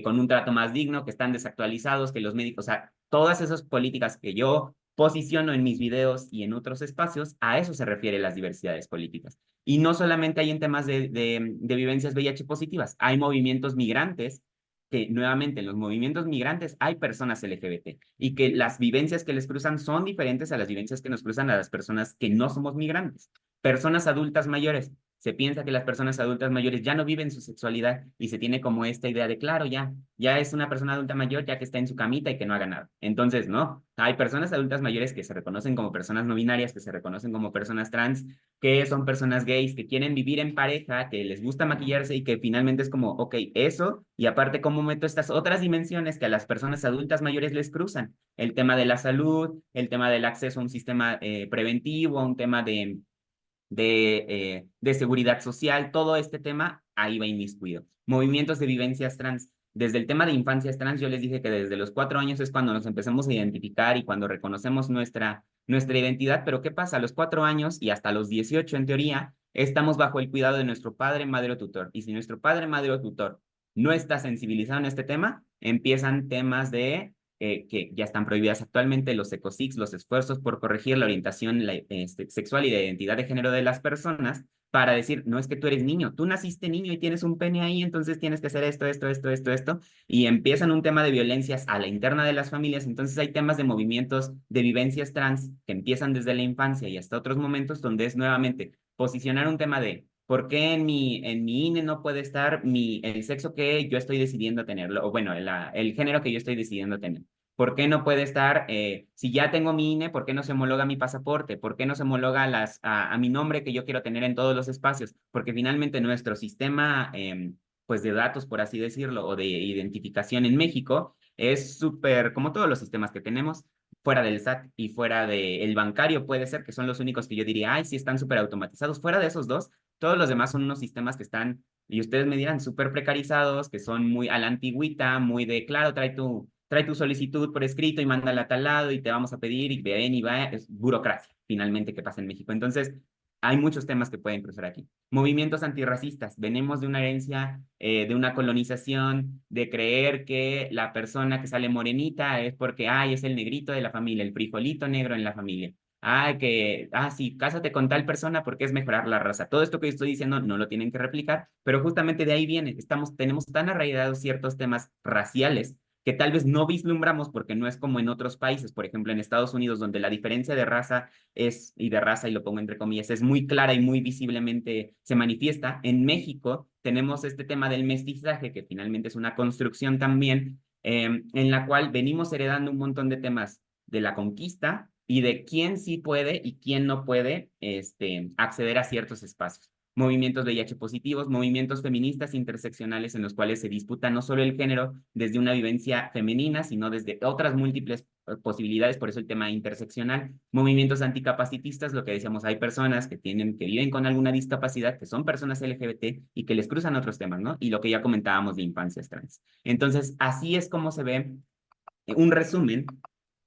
con un trato más digno, que están desactualizados, que los médicos, o sea, todas esas políticas que yo posiciono en mis videos y en otros espacios, a eso se refiere las diversidades políticas. Y no solamente hay en temas de vivencias VIH positivas, hay movimientos migrantes que nuevamente en los movimientos migrantes hay personas LGBT y que las vivencias que les cruzan son diferentes a las vivencias que nos cruzan a las personas que no somos migrantes. Personas adultas mayores. Se piensa que las personas adultas mayores ya no viven su sexualidad y se tiene como esta idea de, claro, ya es una persona adulta mayor ya que está en su camita y que no haga nada. Entonces, no, hay personas adultas mayores que se reconocen como personas no binarias, que se reconocen como personas trans, que son personas gays, que quieren vivir en pareja, que les gusta maquillarse y que finalmente es como, ok, eso, y aparte cómo meto estas otras dimensiones que a las personas adultas mayores les cruzan. El tema de la salud, el tema del acceso a un sistema preventivo, un tema de seguridad social, todo este tema, ahí va inmiscuido. Movimientos de vivencias trans. Desde el tema de infancias trans, yo les dije que desde los 4 años es cuando nos empezamos a identificar y cuando reconocemos nuestra identidad, pero ¿qué pasa? A los 4 años y hasta los 18 en teoría, estamos bajo el cuidado de nuestro padre, madre o tutor. Y si nuestro padre, madre o tutor no está sensibilizado en este tema, empiezan temas de que ya están prohibidas actualmente, los ECOSIX, los esfuerzos por corregir la orientación sexual y de identidad de género de las personas, para decir, no es que tú eres niño, tú naciste niño y tienes un pene ahí, entonces tienes que hacer esto, y empiezan un tema de violencias a la interna de las familias. Entonces hay temas de movimientos de vivencias trans que empiezan desde la infancia y hasta otros momentos donde es nuevamente posicionar un tema de ¿por qué en mi INE no puede estar el sexo que yo estoy decidiendo tener? O bueno, el género que yo estoy decidiendo tener. ¿Por qué no puede estar, si ya tengo mi INE, por qué no se homologa mi pasaporte? ¿Por qué no se homologa a mi nombre que yo quiero tener en todos los espacios? Porque finalmente nuestro sistema pues de datos, por así decirlo, o de identificación en México, es súper, como todos los sistemas que tenemos, fuera del SAT y fuera del bancario, puede ser que son los únicos que yo diría, ay, sí están súper automatizados. Fuera de esos dos, todos los demás son unos sistemas que están, y ustedes me dirán, súper precarizados, que son muy a la antigüita, muy de, claro, trae tu solicitud por escrito y mándala a tal lado y te vamos a pedir y ven y va, es burocracia, finalmente, que pasa en México. Entonces, hay muchos temas que pueden cruzar aquí. Movimientos antirracistas. Venimos de una herencia, de una colonización, de creer que la persona que sale morenita es porque, ay, es el negrito de la familia, el frijolito negro en la familia. Sí, cásate con tal persona porque es mejorar la raza. Todo esto que yo estoy diciendo no lo tienen que replicar, pero justamente de ahí viene. Tenemos tan arraigados ciertos temas raciales que tal vez no vislumbramos porque no es como en otros países, por ejemplo en Estados Unidos, donde la diferencia de raza y lo pongo entre comillas, es muy clara y muy visiblemente se manifiesta. En México tenemos este tema del mestizaje, que finalmente es una construcción también, en la cual venimos heredando un montón de temas de la conquista y de quién sí puede y quién no puede acceder a ciertos espacios. Movimientos VIH positivos, movimientos feministas interseccionales en los cuales se disputa no solo el género desde una vivencia femenina, sino desde otras múltiples posibilidades, por eso el tema interseccional. Movimientos anticapacitistas, lo que decíamos, hay personas que viven con alguna discapacidad, que son personas LGBT y que les cruzan otros temas, ¿no? Y lo que ya comentábamos de infancias trans. Entonces, así es como se ve un resumen.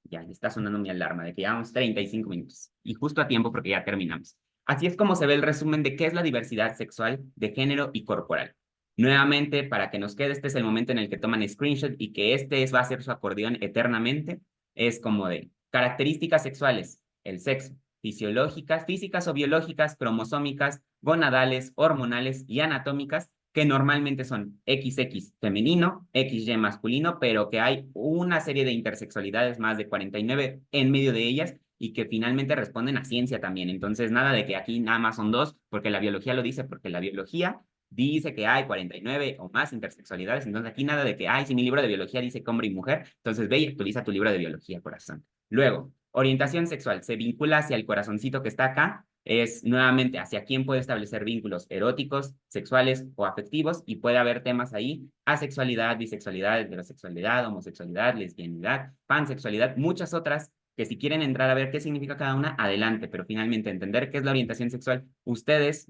Ya está sonando mi alarma de que llevamos 35 minutos y justo a tiempo porque ya terminamos. Así es como se ve el resumen de qué es la diversidad sexual de género y corporal. Nuevamente, para que nos quede, este es el momento en el que toman screenshot y que va a ser su acordeón eternamente. Es como de características sexuales, el sexo, fisiológicas, físicas o biológicas, cromosómicas, gonadales, hormonales y anatómicas, que normalmente son XX femenino, XY masculino, pero que hay una serie de intersexualidades, más de 49 en medio de ellas, y que finalmente responden a ciencia también. Entonces, nada de que aquí nada más son dos, porque la biología lo dice, porque la biología dice que hay 49 o más intersexualidades. Entonces, aquí nada de que, ay, si mi libro de biología dice que hombre y mujer, entonces ve y actualiza tu libro de biología, corazón. Luego, orientación sexual se vincula hacia el corazoncito que está acá, es nuevamente hacia quién puede establecer vínculos eróticos, sexuales o afectivos, y puede haber temas ahí: asexualidad, bisexualidad, heterosexualidad, homosexualidad, lesbianidad, pansexualidad, muchas otras que si quieren entrar a ver qué significa cada una, adelante, pero finalmente entender qué es la orientación sexual, ustedes,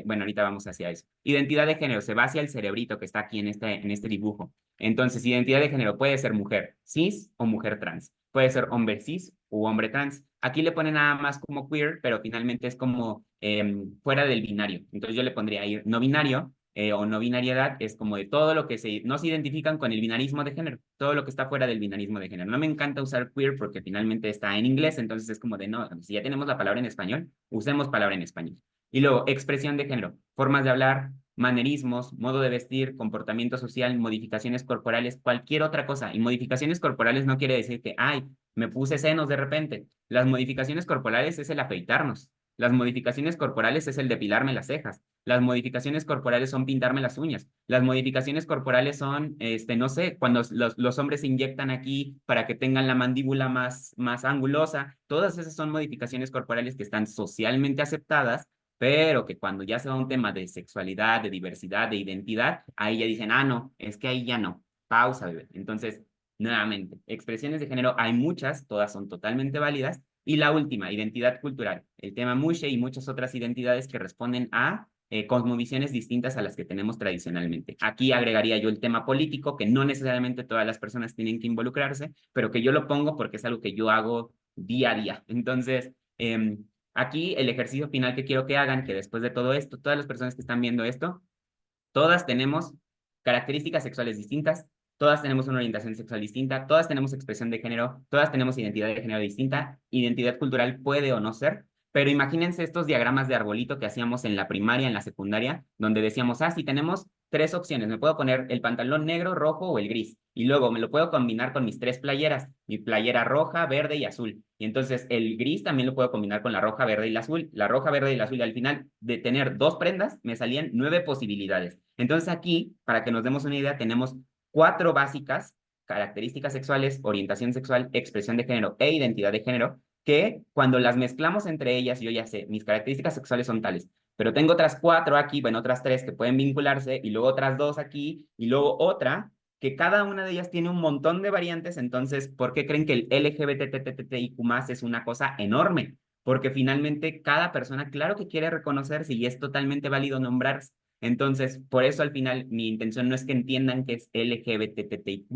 bueno, ahorita vamos hacia eso. Identidad de género se va hacia el cerebrito que está aquí en este dibujo. Entonces, identidad de género puede ser mujer cis o mujer trans, puede ser hombre cis u hombre trans. Aquí le ponen nada más como queer, pero finalmente es como fuera del binario. Entonces yo le pondría ahí no binario, o no binariedad, es como de todo lo que no se identifican con el binarismo de género, todo lo que está fuera del binarismo de género. No me encanta usar queer porque finalmente está en inglés, entonces es como de no, si ya tenemos la palabra en español, usemos palabra en español. Y luego, expresión de género, formas de hablar, manerismos, modo de vestir, comportamiento social, modificaciones corporales, cualquier otra cosa. Y modificaciones corporales no quiere decir que, ay, me puse senos de repente. Las modificaciones corporales es el afeitarnos. Las modificaciones corporales es el depilarme las cejas. Las modificaciones corporales son pintarme las uñas. Las modificaciones corporales son, no sé, cuando los hombres se inyectan aquí para que tengan la mandíbula más angulosa. Todas esas son modificaciones corporales que están socialmente aceptadas, pero que cuando ya se va a un tema de sexualidad, de diversidad, de identidad, ahí ya dicen, ah, no, es que ahí ya no. Pausa, bebé. Entonces, nuevamente, expresiones de género hay muchas, todas son totalmente válidas. Y la última, identidad cultural. El tema Mushe y muchas otras identidades que responden a cosmovisiones distintas a las que tenemos tradicionalmente. Aquí agregaría yo el tema político, que no necesariamente todas las personas tienen que involucrarse, pero que yo lo pongo porque es algo que yo hago día a día. Entonces, aquí el ejercicio final que quiero que hagan, que después de todo esto, todas las personas que están viendo esto, todas tenemos características sexuales distintas, todas tenemos una orientación sexual distinta, todas tenemos expresión de género, todas tenemos identidad de género distinta, identidad cultural puede o no ser, pero imagínense estos diagramas de arbolito que hacíamos en la primaria, en la secundaria, donde decíamos, ah, sí, tenemos tres opciones, me puedo poner el pantalón negro, rojo o el gris, y luego me lo puedo combinar con mis tres playeras, mi playera roja, verde y azul, y entonces el gris también lo puedo combinar con la roja, verde y la azul, la roja, verde y la azul, y al final de tener dos prendas, me salían 9 posibilidades. Entonces aquí, para que nos demos una idea, tenemos 4 básicas, características sexuales, orientación sexual, expresión de género e identidad de género, que cuando las mezclamos entre ellas, yo ya sé, mis características sexuales son tales, pero tengo otras 4 aquí, bueno, otras 3 que pueden vincularse, y luego otras 2 aquí, y luego otra, que cada una de ellas tiene un montón de variantes. Entonces, ¿por qué creen que el LGBTTIQ+ es una cosa enorme? Porque finalmente cada persona, claro que quiere reconocerse y es totalmente válido nombrarse. Entonces, por eso al final mi intención no es que entiendan que es LGBTTIQ+,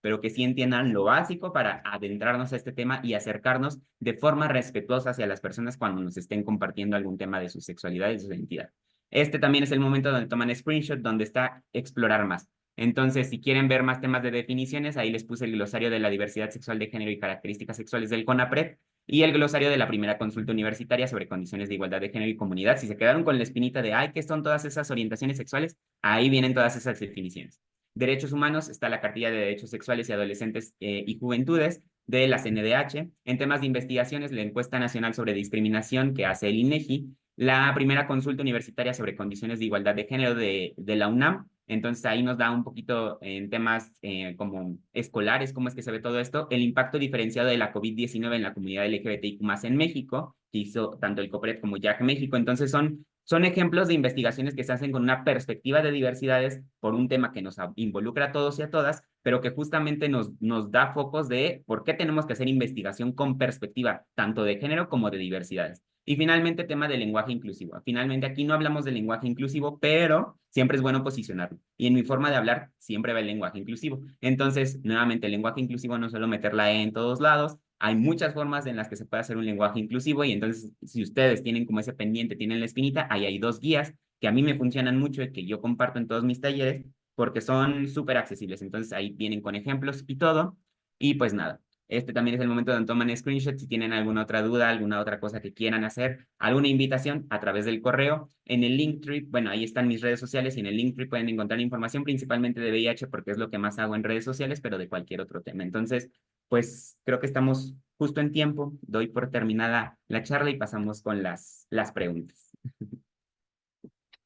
pero que sí entiendan lo básico para adentrarnos a este tema y acercarnos de forma respetuosa hacia las personas cuando nos estén compartiendo algún tema de su sexualidad y de su identidad. Este también es el momento donde toman screenshot, donde está explorar más. Entonces, si quieren ver más temas de definiciones, ahí les puse el glosario de la diversidad sexual de género y características sexuales del CONAPRED y el glosario de la primera consulta universitaria sobre condiciones de igualdad de género y comunidad. Si se quedaron con la espinita de, ay, ¿qué son todas esas orientaciones sexuales? Ahí vienen todas esas definiciones. Derechos humanos, está la cartilla de derechos sexuales y adolescentes y juventudes de la CNDH. En temas de investigaciones, la encuesta nacional sobre discriminación que hace el INEGI, la primera consulta universitaria sobre condiciones de igualdad de género de la UNAM. Entonces ahí nos da un poquito en temas como escolares, cómo es que se ve todo esto, el impacto diferenciado de la COVID-19 en la comunidad LGBTIQ+ en México, que hizo tanto el COPRED como JAC México. Entonces son ejemplos de investigaciones que se hacen con una perspectiva de diversidades por un tema que nos involucra a todos y a todas, pero que justamente nos da focos de por qué tenemos que hacer investigación con perspectiva tanto de género como de diversidades. Y finalmente, tema del lenguaje inclusivo. Finalmente, aquí no hablamos del lenguaje inclusivo, pero siempre es bueno posicionarlo. Y en mi forma de hablar, siempre va el lenguaje inclusivo. Entonces, nuevamente, el lenguaje inclusivo no solo meter la E en todos lados, hay muchas formas en las que se puede hacer un lenguaje inclusivo y entonces, si ustedes tienen como ese pendiente, tienen la espinita, ahí hay 2 guías que a mí me funcionan mucho y que yo comparto en todos mis talleres porque son súper accesibles. Entonces, ahí vienen con ejemplos y todo. Y pues nada. Este también es el momento donde toman screenshots. Si tienen alguna otra duda, alguna otra cosa que quieran hacer, alguna invitación a través del correo. En el Linktree, bueno, ahí están mis redes sociales y en el Linktree pueden encontrar información principalmente de VIH porque es lo que más hago en redes sociales, pero de cualquier otro tema. Entonces, pues creo que estamos justo en tiempo. Doy por terminada la charla y pasamos con las preguntas.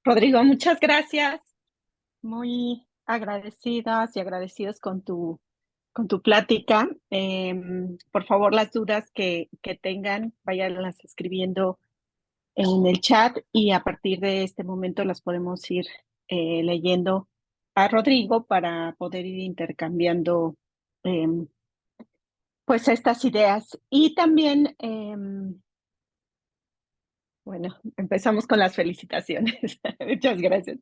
Rodrigo, muchas gracias. Muy agradecidas y agradecidos con tu plática. Por favor, las dudas que tengan, váyanlas escribiendo en el chat y a partir de este momento las podemos ir leyendo a Rodrigo para poder ir intercambiando pues estas ideas. Y también, bueno, empezamos con las felicitaciones. Muchas gracias.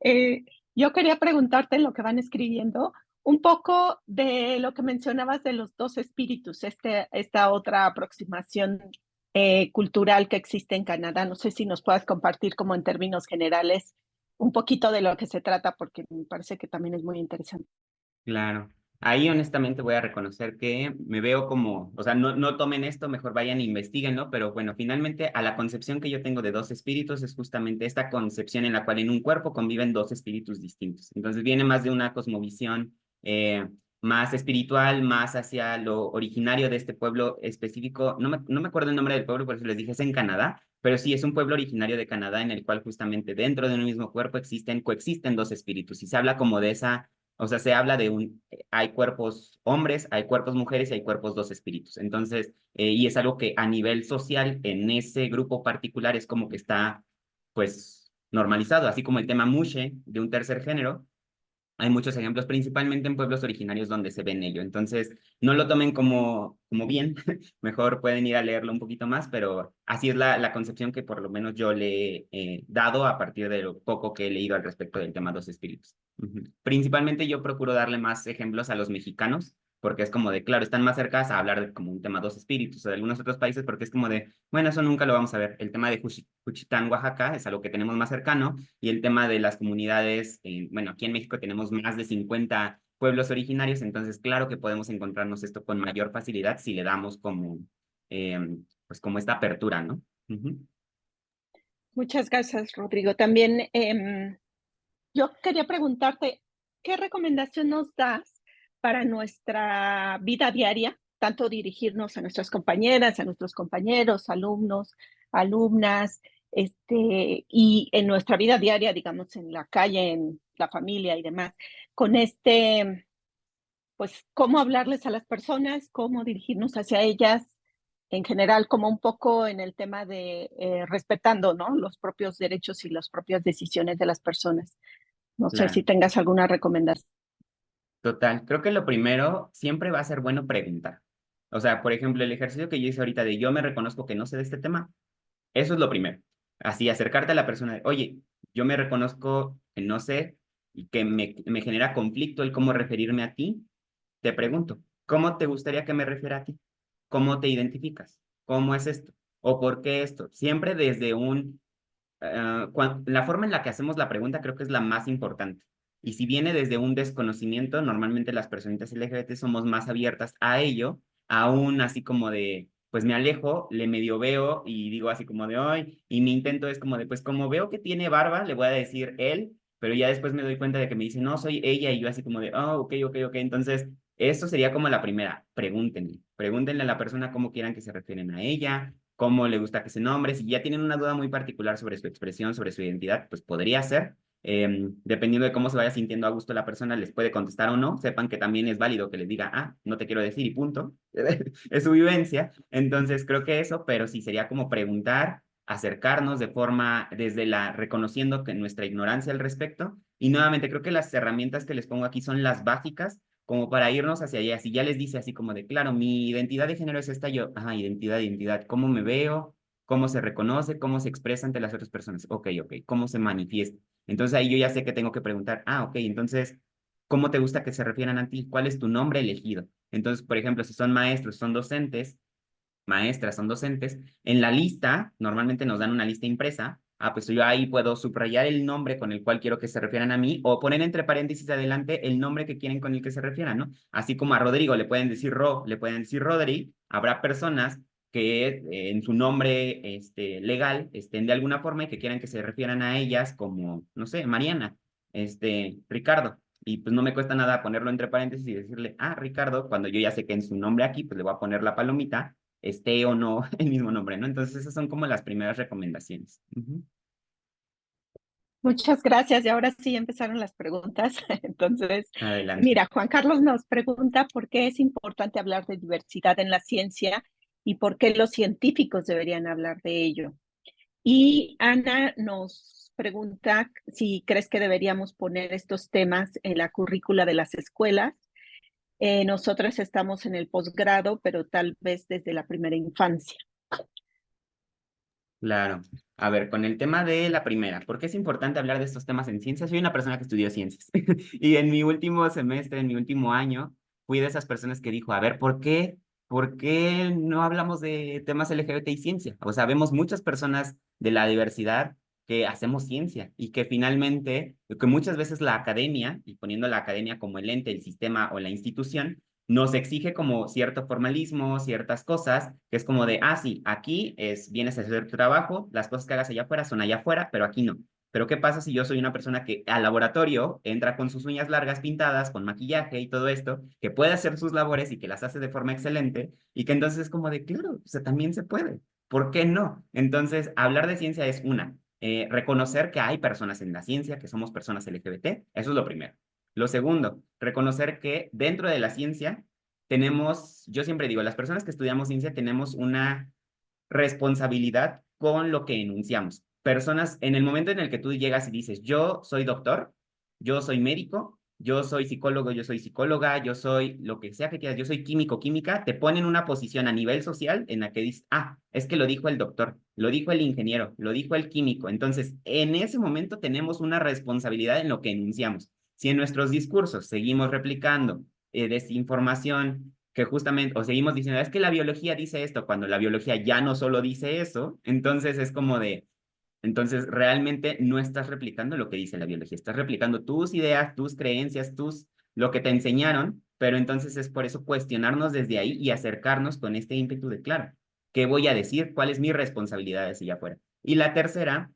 Eh, yo quería preguntarte en lo que van escribiendo un poco de lo que mencionabas de los dos espíritus, esta otra aproximación cultural que existe en Canadá. No sé si nos puedas compartir como en términos generales un poquito de lo que se trata, porque me parece que también es muy interesante. Claro. Ahí honestamente voy a reconocer que me veo como, o sea, no tomen esto, mejor vayan e investiguen, ¿no? Pero bueno, finalmente a la concepción que yo tengo de dos espíritus es justamente esta concepción en la cual en un cuerpo conviven dos espíritus distintos. Entonces viene más de una cosmovisión más espiritual, más hacia lo originario de este pueblo específico. No me acuerdo el nombre del pueblo, por eso les dije, es en Canadá, pero sí es un pueblo originario de Canadá en el cual justamente dentro de un mismo cuerpo coexisten dos espíritus y se habla como de esa, o sea, se habla de hay cuerpos hombres, hay cuerpos mujeres y hay cuerpos dos espíritus. Entonces, y es algo que a nivel social, en ese grupo particular, es como que está, pues, normalizado, así como el tema mushe de un tercer género. Hay muchos ejemplos, principalmente en pueblos originarios donde se ven ello. Entonces, no lo tomen como bien, mejor pueden ir a leerlo un poquito más, pero así es la concepción que por lo menos yo le he dado a partir de lo poco que he leído al respecto del tema dos espíritus. Ujú. Principalmente yo procuro darle más ejemplos a los mexicanos, porque es como de, claro, están más cercanas a hablar de como un tema dos espíritus o de algunos otros países, porque es como de, bueno, eso nunca lo vamos a ver. El tema de Juchitán, Oaxaca, es algo que tenemos más cercano y el tema de las comunidades, bueno, aquí en México tenemos más de 50 pueblos originarios, entonces claro que podemos encontrarnos esto con mayor facilidad si le damos como, pues como esta apertura, ¿no? Ujú. Muchas gracias, Rodrigo. También yo quería preguntarte, ¿qué recomendación nos das para nuestra vida diaria? Tanto dirigirnos a nuestras compañeras, a nuestros compañeros, alumnos, alumnas, y en nuestra vida diaria, digamos, en la calle, en la familia y demás, con pues, cómo hablarles a las personas, cómo dirigirnos hacia ellas, en general, como un poco en el tema de respetando, ¿no? Los propios derechos y las propias decisiones de las personas. No sé si Claro, tengas alguna recomendación. total. Creo que lo primero siempre va a ser bueno preguntar. O sea, por ejemplo, el ejercicio que yo hice ahorita de yo me reconozco que no sé de este tema, eso es lo primero. Así, acercarte a la persona de, oye, yo me reconozco que no sé y que me genera conflicto el cómo referirme a ti. Te pregunto, ¿cómo te gustaría que me refiera a ti? ¿Cómo te identificas? ¿Cómo es esto? ¿O por qué esto? Siempre desde la forma en la que hacemos la pregunta creo que es la más importante. Y si viene desde un desconocimiento, normalmente las personitas LGBT somos más abiertas a ello, aún así como de, pues me alejo, le medio veo y digo así como de hoy, y mi intento es como de, pues como veo que tiene barba, le voy a decir él, pero ya después me doy cuenta de que me dice, no, soy ella, y yo así como de, oh, ok, ok, ok. Entonces, esto sería como la primera, pregúntenle a la persona cómo quieran que se refieren a ella, cómo le gusta que se nombre. Si ya tienen una duda muy particular sobre su expresión, sobre su identidad, pues podría ser. Dependiendo de cómo se vaya sintiendo a gusto la persona, les puede contestar o no. Sepan que también es válido que les diga, ah, no te quiero decir y punto. Es su vivencia. Entonces, creo que eso, pero sí sería como preguntar, acercarnos de forma, desde la, reconociendo que nuestra ignorancia al respecto. Y nuevamente, creo que las herramientas que les pongo aquí son las básicas como para irnos hacia allá. Si ya les dice así como de, claro, mi identidad de género es esta, yo, ajá, identidad, identidad, ¿cómo me veo? ¿Cómo se reconoce? ¿Cómo se expresa ante las otras personas? Ok, ok, ¿cómo se manifiesta? Entonces ahí yo ya sé que tengo que preguntar, ah, ok, entonces, ¿cómo te gusta que se refieran a ti? ¿Cuál es tu nombre elegido? Entonces, por ejemplo, si son maestros, son docentes, maestras, son docentes, en la lista, normalmente nos dan una lista impresa, ah, pues yo ahí puedo subrayar el nombre con el cual quiero que se refieran a mí o poner entre paréntesis adelante el nombre que quieren con el que se refieran, ¿no? Así como a Rodrigo le pueden decir le pueden decir Rodri, habrá personas que en su nombre legal estén de alguna forma y que quieran que se refieran a ellas como, no sé, Mariana, Ricardo. Y pues no me cuesta nada ponerlo entre paréntesis y decirle, ah, Ricardo, cuando yo ya sé que en su nombre aquí, pues le voy a poner la palomita esté o no el mismo nombre, ¿no? Entonces esas son como las primeras recomendaciones. Ujú. Muchas gracias. Y ahora sí empezaron las preguntas. Entonces, Adelante. mira, Juan Carlos nos pregunta por qué es importante hablar de diversidad en la ciencia y por qué los científicos deberían hablar de ello. Y Ana nos pregunta si crees que deberíamos poner estos temas en la currícula de las escuelas. Nosotras estamos en el posgrado, pero tal vez desde la primera infancia. Claro. A ver, con el tema de la primera, ¿por qué es importante hablar de estos temas en ciencias? Soy una persona que estudió ciencias y en mi último semestre, en mi último año, fui de esas personas que dijo, a ver, ¿por qué no hablamos de temas LGBT y ciencia? O sea, vemos muchas personas de la diversidad que hacemos ciencia y que finalmente, que muchas veces la academia, y poniendo la academia como el ente, el sistema o la institución, nos exige como cierto formalismo, ciertas cosas, que es como de, ah, sí, aquí vienes a hacer tu trabajo, las cosas que hagas allá afuera son allá afuera, pero aquí no. Pero ¿qué pasa si yo soy una persona que al laboratorio entra con sus uñas largas pintadas, con maquillaje y todo esto, que puede hacer sus labores y que las hace de forma excelente, y que entonces es como de, claro, o sea, también se puede. ¿Por qué no? Entonces, hablar de ciencia es una, reconocer que hay personas en la ciencia, que somos personas LGBT, eso es lo primero. Lo segundo, reconocer que dentro de la ciencia tenemos, yo siempre digo, las personas que estudiamos ciencia tenemos una responsabilidad con lo que enunciamos. Personas, en el momento en el que tú llegas y dices, yo soy doctor, yo soy médico, yo soy psicólogo, yo soy psicóloga, yo soy lo que sea que quieras, yo soy químico, química, te ponen una posición a nivel social en la que dices, ah, es que lo dijo el doctor, lo dijo el ingeniero, lo dijo el químico. Entonces, en ese momento tenemos una responsabilidad en lo que enunciamos. Si en nuestros discursos seguimos replicando desinformación, que justamente, o seguimos diciendo, es que la biología dice esto, cuando la biología ya no solo dice eso, entonces es como de, entonces realmente no estás replicando lo que dice la biología, estás replicando tus ideas, tus creencias, tus lo que te enseñaron, pero entonces es por eso cuestionarnos desde ahí y acercarnos con este ímpetu de, claro, ¿qué voy a decir? ¿Cuál es mi responsabilidad allá afuera? Y la tercera,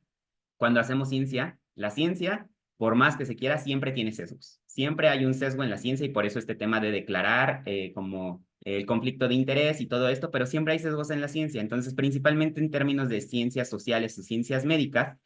cuando hacemos ciencia, la ciencia, por más que se quiera, siempre tiene sesgos. Siempre hay un sesgo en la ciencia y por eso este tema de declarar como el conflicto de interés y todo esto, pero siempre hay sesgos en la ciencia. Entonces, principalmente en términos de ciencias sociales o ciencias médicas,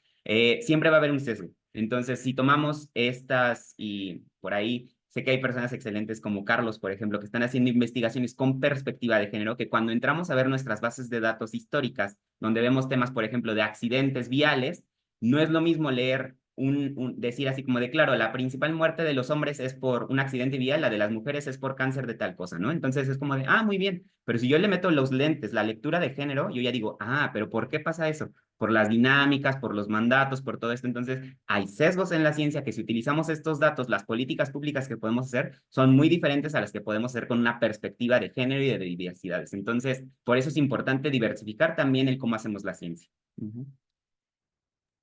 siempre va a haber un sesgo. Entonces, si tomamos estas y por ahí sé que hay personas excelentes como Carlos, por ejemplo, que están haciendo investigaciones con perspectiva de género, que cuando entramos a ver nuestras bases de datos históricas, donde vemos temas, por ejemplo, de accidentes viales, no es lo mismo leer decir así como de, claro, la principal muerte de los hombres es por un accidente vial, la de las mujeres es por cáncer de tal cosa, ¿no? Entonces es como de, ah, muy bien, pero si yo le meto los lentes, la lectura de género, yo ya digo, ah, pero ¿por qué pasa eso? Por las dinámicas, por los mandatos, por todo esto. Entonces, hay sesgos en la ciencia que si utilizamos estos datos, las políticas públicas que podemos hacer son muy diferentes a las que podemos hacer con una perspectiva de género y de diversidades. Entonces, por eso es importante diversificar también el cómo hacemos la ciencia. Uh-huh.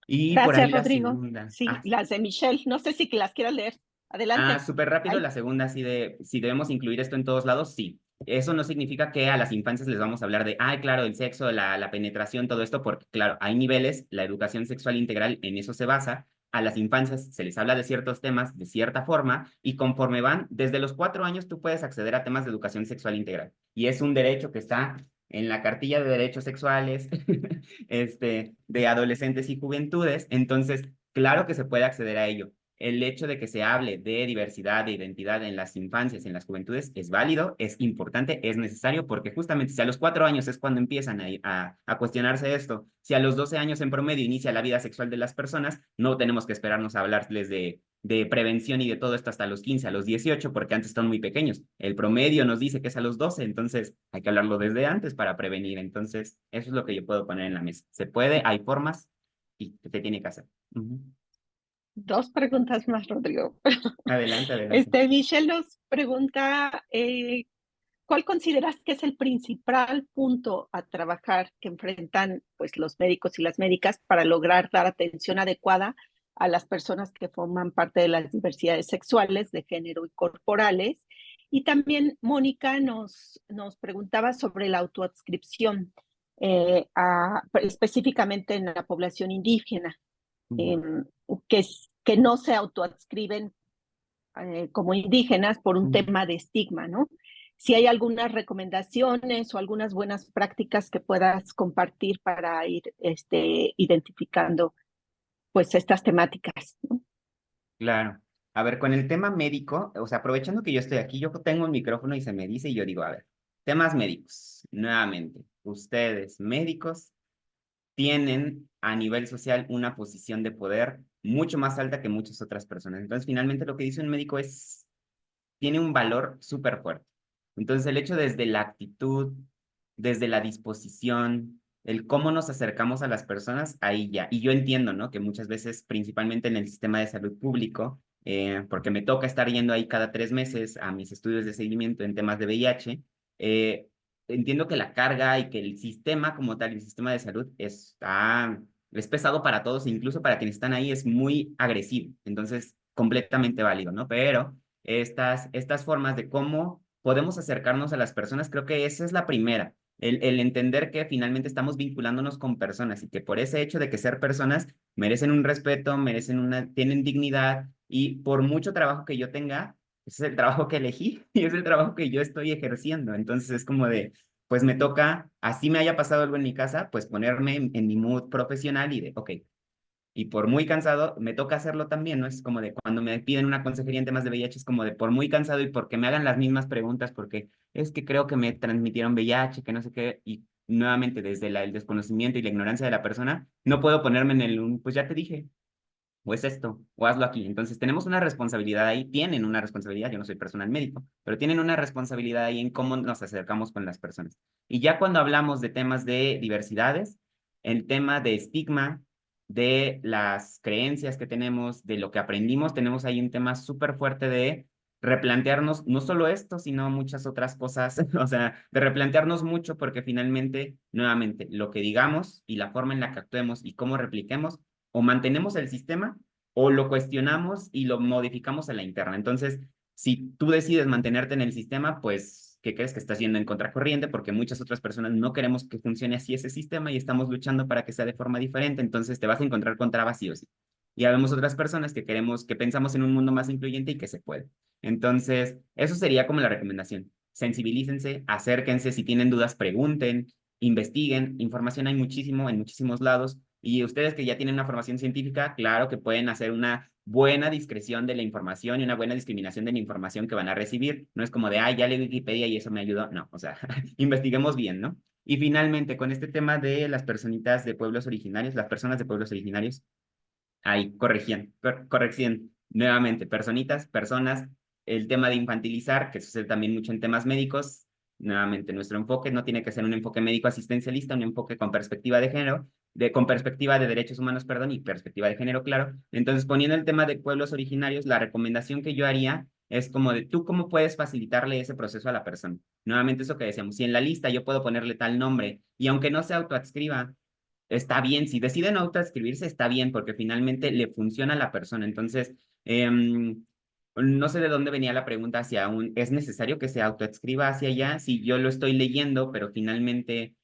Y por ahí Gracias, la Rodrigo. segunda. Sí, las de Michelle, no sé si las quieras leer. Adelante. Súper rápido, Ay, la segunda, así de, si debemos incluir esto en todos lados, sí. Eso no significa que a las infancias les vamos a hablar de, ay, claro, el sexo, la penetración, todo esto, porque, claro, hay niveles, la educación sexual integral en eso se basa. A las infancias se les habla de ciertos temas de cierta forma y conforme van, desde los 4 años tú puedes acceder a temas de educación sexual integral. Y es un derecho que está en la cartilla de derechos sexuales de adolescentes y juventudes. Entonces, claro que se puede acceder a ello. El hecho de que se hable de diversidad, de identidad en las infancias, en las juventudes, es válido, es importante, es necesario, porque justamente si a los 4 años es cuando empiezan a cuestionarse esto, si a los 12 años en promedio inicia la vida sexual de las personas, no tenemos que esperarnos a hablarles de prevención y de todo esto hasta los 15, a los 18, porque antes están muy pequeños. El promedio nos dice que es a los 12, entonces hay que hablarlo desde antes para prevenir. Entonces, eso es lo que yo puedo poner en la mesa. Se puede, hay formas y se tiene que hacer. Uh-huh. dos preguntas más, Rodrigo. Adelante, adelante. Michelle nos pregunta, ¿cuál consideras que es el principal punto a trabajar que enfrentan pues, los médicos y las médicas para lograr dar atención adecuada a las personas que forman parte de las diversidades sexuales, de género y corporales? Y también Mónica nos preguntaba sobre la autoadscripción, específicamente en la población indígena, Ujú. eh, que no se autoadscriben como indígenas por un Ujú. tema de estigma, ¿no? Si hay algunas recomendaciones o algunas buenas prácticas que puedas compartir para ir identificando pues estas temáticas, ¿no? Claro. A ver, con el tema médico, o sea, aprovechando que yo estoy aquí, yo tengo un micrófono y se me dice y yo digo, a ver, temas médicos, nuevamente, ustedes, médicos, tienen a nivel social una posición de poder mucho más alta que muchas otras personas. Entonces, finalmente lo que dice un médico tiene un valor súper fuerte. Entonces, el hecho desde la actitud, desde la disposición, el cómo nos acercamos a las personas, ahí ya. Y yo entiendo, ¿no? Que muchas veces, principalmente en el sistema de salud público, porque me toca estar yendo ahí cada 3 meses a mis estudios de seguimiento en temas de VIH, entiendo que la carga y que el sistema como tal, el sistema de salud es pesado para todos, incluso para quienes están ahí es muy agresivo. Entonces, completamente válido, ¿no? Pero estas formas de cómo podemos acercarnos a las personas, creo que esa es la primera, el entender que finalmente estamos vinculándonos con personas y que por ese hecho de que ser personas merecen un respeto, tienen dignidad y por mucho trabajo que yo tenga, ese es el trabajo que elegí y es el trabajo que yo estoy ejerciendo. Entonces es como de, pues me toca, así me haya pasado algo en mi casa, pues ponerme en mi mood profesional y de, ok, y por muy cansado, me toca hacerlo también, ¿no? Es como de cuando me piden una consejería en temas de VIH, es como de por muy cansado y porque me hagan las mismas preguntas, porque es que creo que me transmitieron VIH, que no sé qué, y nuevamente desde el desconocimiento y la ignorancia de la persona, no puedo ponerme pues ya te dije, o es esto, o hazlo aquí. Entonces tenemos una responsabilidad ahí, tienen una responsabilidad, yo no soy personal médico, pero tienen una responsabilidad ahí en cómo nos acercamos con las personas. Y ya cuando hablamos de temas de diversidades, el tema de estigma, de las creencias que tenemos, de lo que aprendimos, tenemos ahí un tema súper fuerte de replantearnos no solo esto, sino muchas otras cosas, o sea, de replantearnos mucho porque finalmente, nuevamente, lo que digamos y la forma en la que actuemos y cómo repliquemos o mantenemos el sistema o lo cuestionamos y lo modificamos a la interna. Entonces, Si tú decides mantenerte en el sistema, pues, ¿qué crees? Que estás yendo en contracorriente porque muchas otras personas no queremos que funcione así ese sistema y estamos luchando para que sea de forma diferente, entonces te vas a encontrar con trabas sí o sí. Y habemos otras personas que queremos, que pensamos en un mundo más incluyente y que se puede. Entonces, eso sería como la recomendación. Sensibilícense, acérquense, si tienen dudas, pregunten, investiguen. Información hay muchísimo en muchísimos lados. Y ustedes que ya tienen una formación científica, claro que pueden hacer una buena discreción de la información y una buena discriminación de la información que van a recibir. No es como de, ya leí Wikipedia y eso me ayudó. No, o sea, investiguemos bien, ¿no? Y finalmente, con este tema de las personitas de pueblos originarios, las personas de pueblos originarios, ahí, corrección, nuevamente, personitas, personas, el tema de infantilizar, que sucede también mucho en temas médicos, nuevamente, nuestro enfoque no tiene que ser un enfoque médico asistencialista, un enfoque con perspectiva de género, con perspectiva de derechos humanos, perdón, y perspectiva de género, claro. Entonces, poniendo el tema de pueblos originarios, la recomendación que yo haría es como de, ¿tú cómo puedes facilitarle ese proceso a la persona? Nuevamente, eso que decíamos, si en la lista yo puedo ponerle tal nombre, y aunque no se autoadscriba, está bien, si deciden autoescribirse, está bien, porque finalmente le funciona a la persona. Entonces, no sé de dónde venía la pregunta hacia ¿es necesario que se autoescriba hacia allá? Si yo lo estoy leyendo, pero finalmente,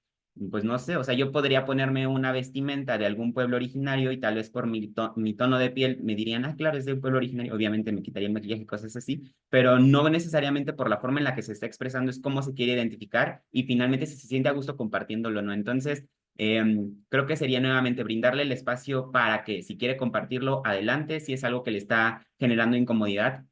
pues no sé, o sea, yo podría ponerme una vestimenta de algún pueblo originario y tal vez por mi tono de piel me dirían, claro, es de un pueblo originario, obviamente me quitaría el maquillaje y cosas así, pero no necesariamente por la forma en la que se está expresando, es cómo se quiere identificar y finalmente si se siente a gusto compartiéndolo, ¿no? Entonces, creo que sería nuevamente brindarle el espacio para que si quiere compartirlo, adelante, si es algo que le está generando incomodidad,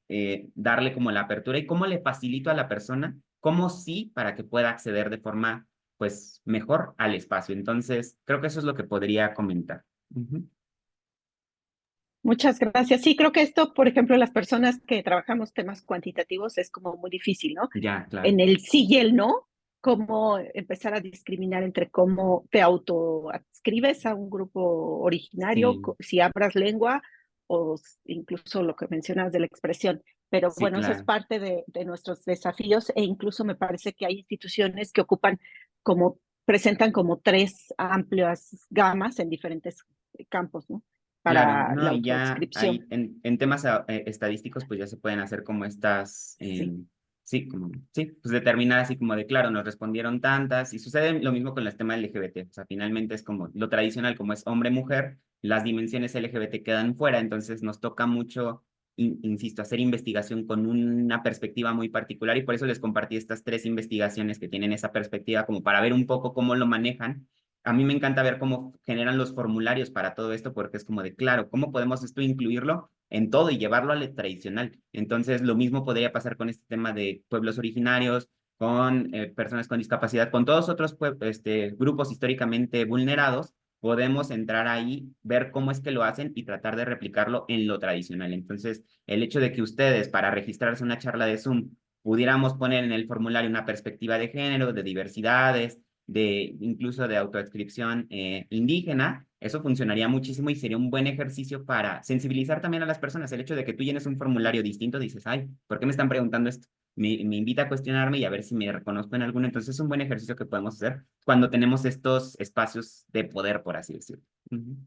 darle como la apertura y cómo le facilito a la persona, cómo sí, para que pueda acceder de forma, pues, mejor al espacio. Entonces, creo que eso es lo que podría comentar. Ujú. Muchas gracias. Sí, creo que esto, por ejemplo, las personas que trabajamos temas cuantitativos es como muy difícil, ¿no? Ya, claro. En el sí y el no, cómo empezar a discriminar entre cómo te autoadscribes a un grupo originario, Sí, si abras lengua o incluso lo que mencionas de la expresión. Pero sí, bueno, eso es claro. parte de nuestros desafíos e incluso me parece que hay instituciones que ocupan como, presentan como tres amplias gamas en diferentes campos, ¿no? Claro, Para la no, y ya autodescripción. hay en temas estadísticos, pues ya se pueden hacer como estas, Sí. sí, como, sí, pues determinar así como de, claro, nos respondieron tantas, y sucede lo mismo con los temas LGBT, o sea, finalmente es como lo tradicional, como es hombre-mujer, las dimensiones LGBT quedan fuera, entonces nos toca mucho, insisto, hacer investigación con una perspectiva muy particular, y por eso les compartí estas tres investigaciones que tienen esa perspectiva, como para ver un poco cómo lo manejan. A mí me encanta ver cómo generan los formularios para todo esto, porque es como de, claro, ¿cómo podemos esto incluirlo en todo y llevarlo al tradicional? Entonces, lo mismo podría pasar con este tema de pueblos originarios, con personas con discapacidad, con todos otros grupos históricamente vulnerados, podemos entrar ahí, ver cómo es que lo hacen y tratar de replicarlo en lo tradicional. Entonces, el hecho de que ustedes, para registrarse una charla de Zoom, pudiéramos poner en el formulario una perspectiva de género, de diversidades, de incluso de autoadscripción indígena, eso funcionaría muchísimo y sería un buen ejercicio para sensibilizar también a las personas. El hecho de que tú llenes un formulario distinto, dices, ay, ¿por qué me están preguntando esto? Me invita a cuestionarme y a ver si me reconozco en alguno. Entonces es un buen ejercicio que podemos hacer cuando tenemos estos espacios de poder, por así decirlo. Ujú,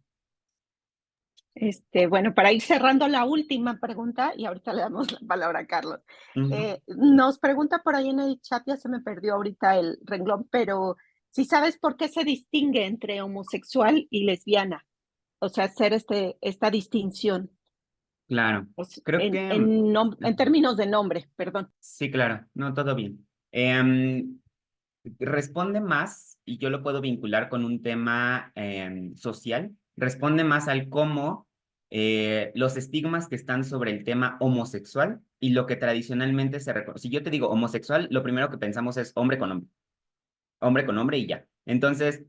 Bueno, para ir cerrando la última pregunta, y ahorita le damos la palabra a Carlos. ujú. Nos pregunta por ahí en el chat, ya se me perdió ahorita el renglón, pero si sabes por qué se distingue entre homosexual y lesbiana, o sea, hacer esta distinción, Claro, o sea, creo que... en términos de nombre, perdón. sí, claro, no, todo bien. Responde más, y yo lo puedo vincular con un tema social, responde más al cómo los estigmas que están sobre el tema homosexual y lo que tradicionalmente se reconoce. Si yo te digo homosexual, lo primero que pensamos es hombre con hombre y ya. Entonces,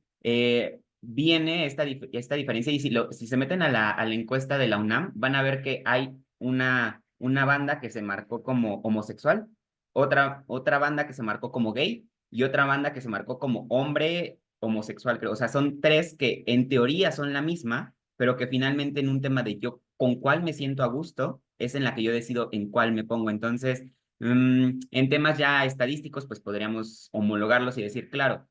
viene esta diferencia y si se meten a la encuesta de la UNAM, van a ver que hay una banda que se marcó como homosexual, otra banda que se marcó como gay y otra banda que se marcó como hombre homosexual, creo. O sea, son tres que en teoría son la misma, pero que finalmente en un tema de yo con cuál me siento a gusto, es en la que yo decido en cuál me pongo. Entonces, En temas ya estadísticos, pues podríamos homologarlos y decir, claro,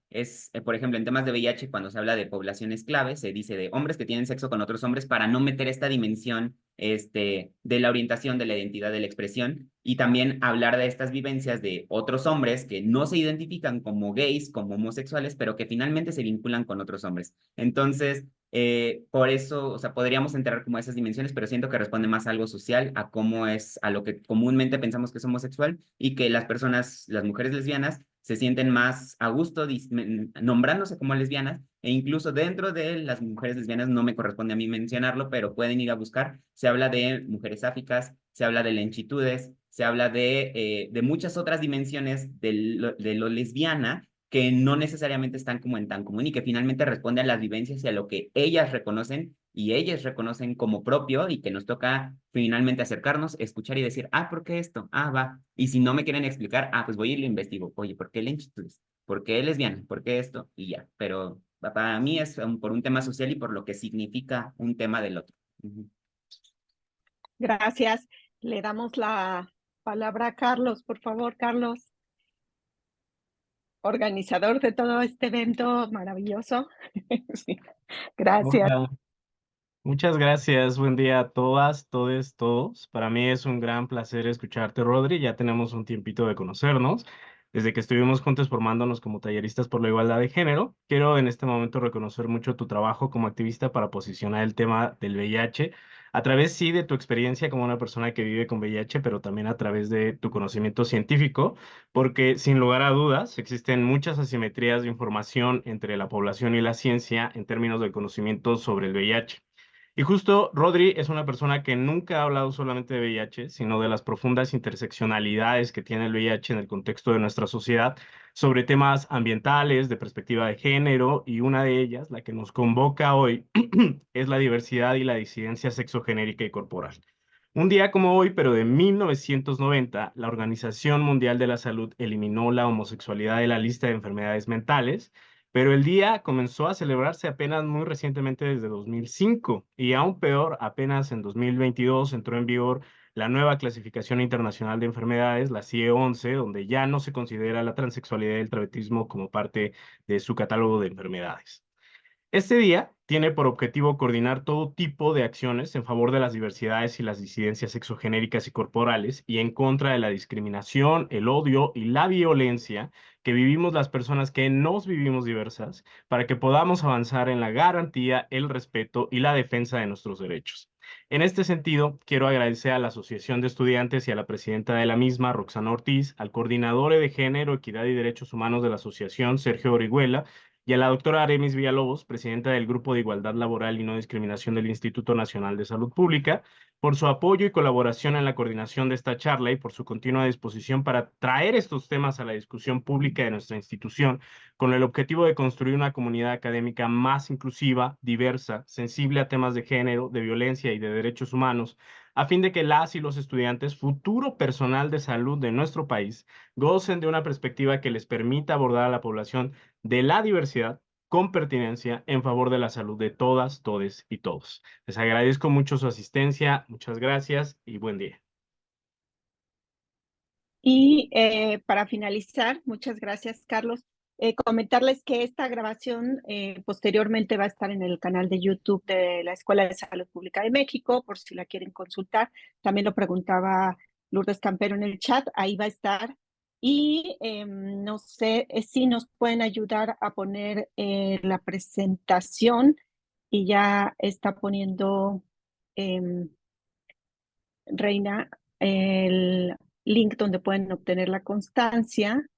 por ejemplo, en temas de VIH, cuando se habla de poblaciones clave, se dice de hombres que tienen sexo con otros hombres para no meter esta dimensión, de la orientación, de la identidad, de la expresión, y también hablar de estas vivencias de otros hombres que no se identifican como gays, como homosexuales, pero que finalmente se vinculan con otros hombres. Entonces, por eso, o sea, podríamos entrar como a esas dimensiones, pero siento que responde más a algo social, a cómo es, a lo que comúnmente pensamos que es homosexual y que las personas, las mujeres lesbianas, se sienten más a gusto nombrándose como lesbianas e incluso dentro de las mujeres lesbianas, no me corresponde a mí mencionarlo, pero pueden ir a buscar, se habla de mujeres sáficas, se habla de lenchitudes, se habla de muchas otras dimensiones de lo lesbiana que no necesariamente están como en tan común y que finalmente responde a las vivencias y a lo que ellas reconocen y ellas reconocen como propio y que nos toca finalmente acercarnos, escuchar y decir, ah, ¿por qué esto? Ah, va. Y si no me quieren explicar, ah, pues voy y lo investigo. Oye, ¿por qué lentitudes? ¿Por qué lesbiana? ¿Por qué esto? Y ya. Pero para mí es por un tema social y por lo que significa un tema del otro. Ujú. Gracias. Le damos la palabra a Carlos, por favor, Carlos, organizador de todo este evento maravilloso. Sí, gracias. Hola, muchas gracias. Buen día a todas, todes, todos. Para mí es un gran placer escucharte, Rodri. Ya tenemos un tiempito de conocernos. Desde que estuvimos juntos formándonos como talleristas por la igualdad de género, quiero en este momento reconocer mucho tu trabajo como activista para posicionar el tema del VIH a través, sí, de tu experiencia como una persona que vive con VIH, pero también a través de tu conocimiento científico, porque sin lugar a dudas existen muchas asimetrías de información entre la población y la ciencia en términos de conocimiento sobre el VIH. Y justo Rodri es una persona que nunca ha hablado solamente de VIH, sino de las profundas interseccionalidades que tiene el VIH en el contexto de nuestra sociedad, sobre temas ambientales, de perspectiva de género, y una de ellas, la que nos convoca hoy, es la diversidad y la disidencia sexogenérica y corporal. Un día como hoy, pero de 1990, la Organización Mundial de la Salud eliminó la homosexualidad de la lista de enfermedades mentales, pero el día comenzó a celebrarse apenas muy recientemente desde 2005 y aún peor, apenas en 2022 entró en vigor la nueva clasificación internacional de enfermedades, la CIE-11, donde ya no se considera la transexualidad y el travestismo como parte de su catálogo de enfermedades. Este día tiene por objetivo coordinar todo tipo de acciones en favor de las diversidades y las disidencias sexogenéricas y corporales y en contra de la discriminación, el odio y la violencia que vivimos las personas que nos vivimos diversas para que podamos avanzar en la garantía, el respeto y la defensa de nuestros derechos. En este sentido, quiero agradecer a la Asociación de Estudiantes y a la presidenta de la misma, Roxana Ortiz, al coordinador de Género, Equidad y Derechos Humanos de la Asociación, Sergio Orihuela, y a la doctora Aremis Villalobos, presidenta del Grupo de Igualdad Laboral y No Discriminación del Instituto Nacional de Salud Pública, por su apoyo y colaboración en la coordinación de esta charla y por su continua disposición para traer estos temas a la discusión pública de nuestra institución, con el objetivo de construir una comunidad académica más inclusiva, diversa, sensible a temas de género, de violencia y de derechos humanos, a fin de que las y los estudiantes, futuro personal de salud de nuestro país, gocen de una perspectiva que les permita abordar a la población de la diversidad con pertinencia en favor de la salud de todas, todes y todos. Les agradezco mucho su asistencia, muchas gracias y buen día. Y para finalizar, muchas gracias, Carlos. Comentarles que esta grabación posteriormente va a estar en el canal de YouTube de la Escuela de Salud Pública de México, por si la quieren consultar. También lo preguntaba Lourdes Campero en el chat, ahí va a estar. Y no sé si nos pueden ayudar a poner la presentación y ya está poniendo em, Reina el link donde pueden obtener la constancia.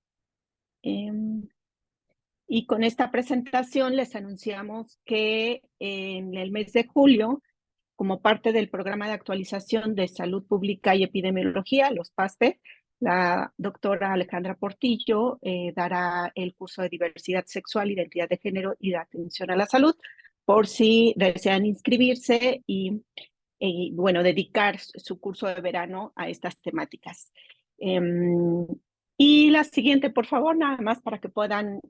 Y con esta presentación les anunciamos que en el mes de julio, como parte del programa de actualización de salud pública y epidemiología, los PASPE, la doctora Alejandra Portillo dará el curso de diversidad sexual, identidad de género y de atención a la salud, por si desean inscribirse y bueno, dedicar su curso de verano a estas temáticas. Y la siguiente, por favor, nada más para que puedan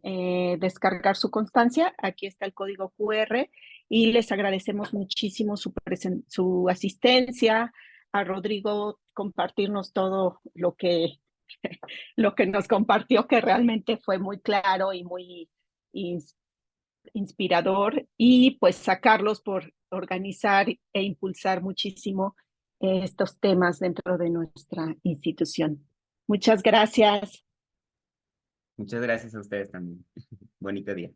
descargar su constancia. Aquí está el código QR y les agradecemos muchísimo su asistencia, a Rodrigo compartirnos todo lo que lo que nos compartió, que realmente fue muy claro y muy ins- inspirador, y pues sacarlos por organizar e impulsar muchísimo estos temas dentro de nuestra institución. Muchas gracias. Muchas gracias a ustedes también. Bonito día.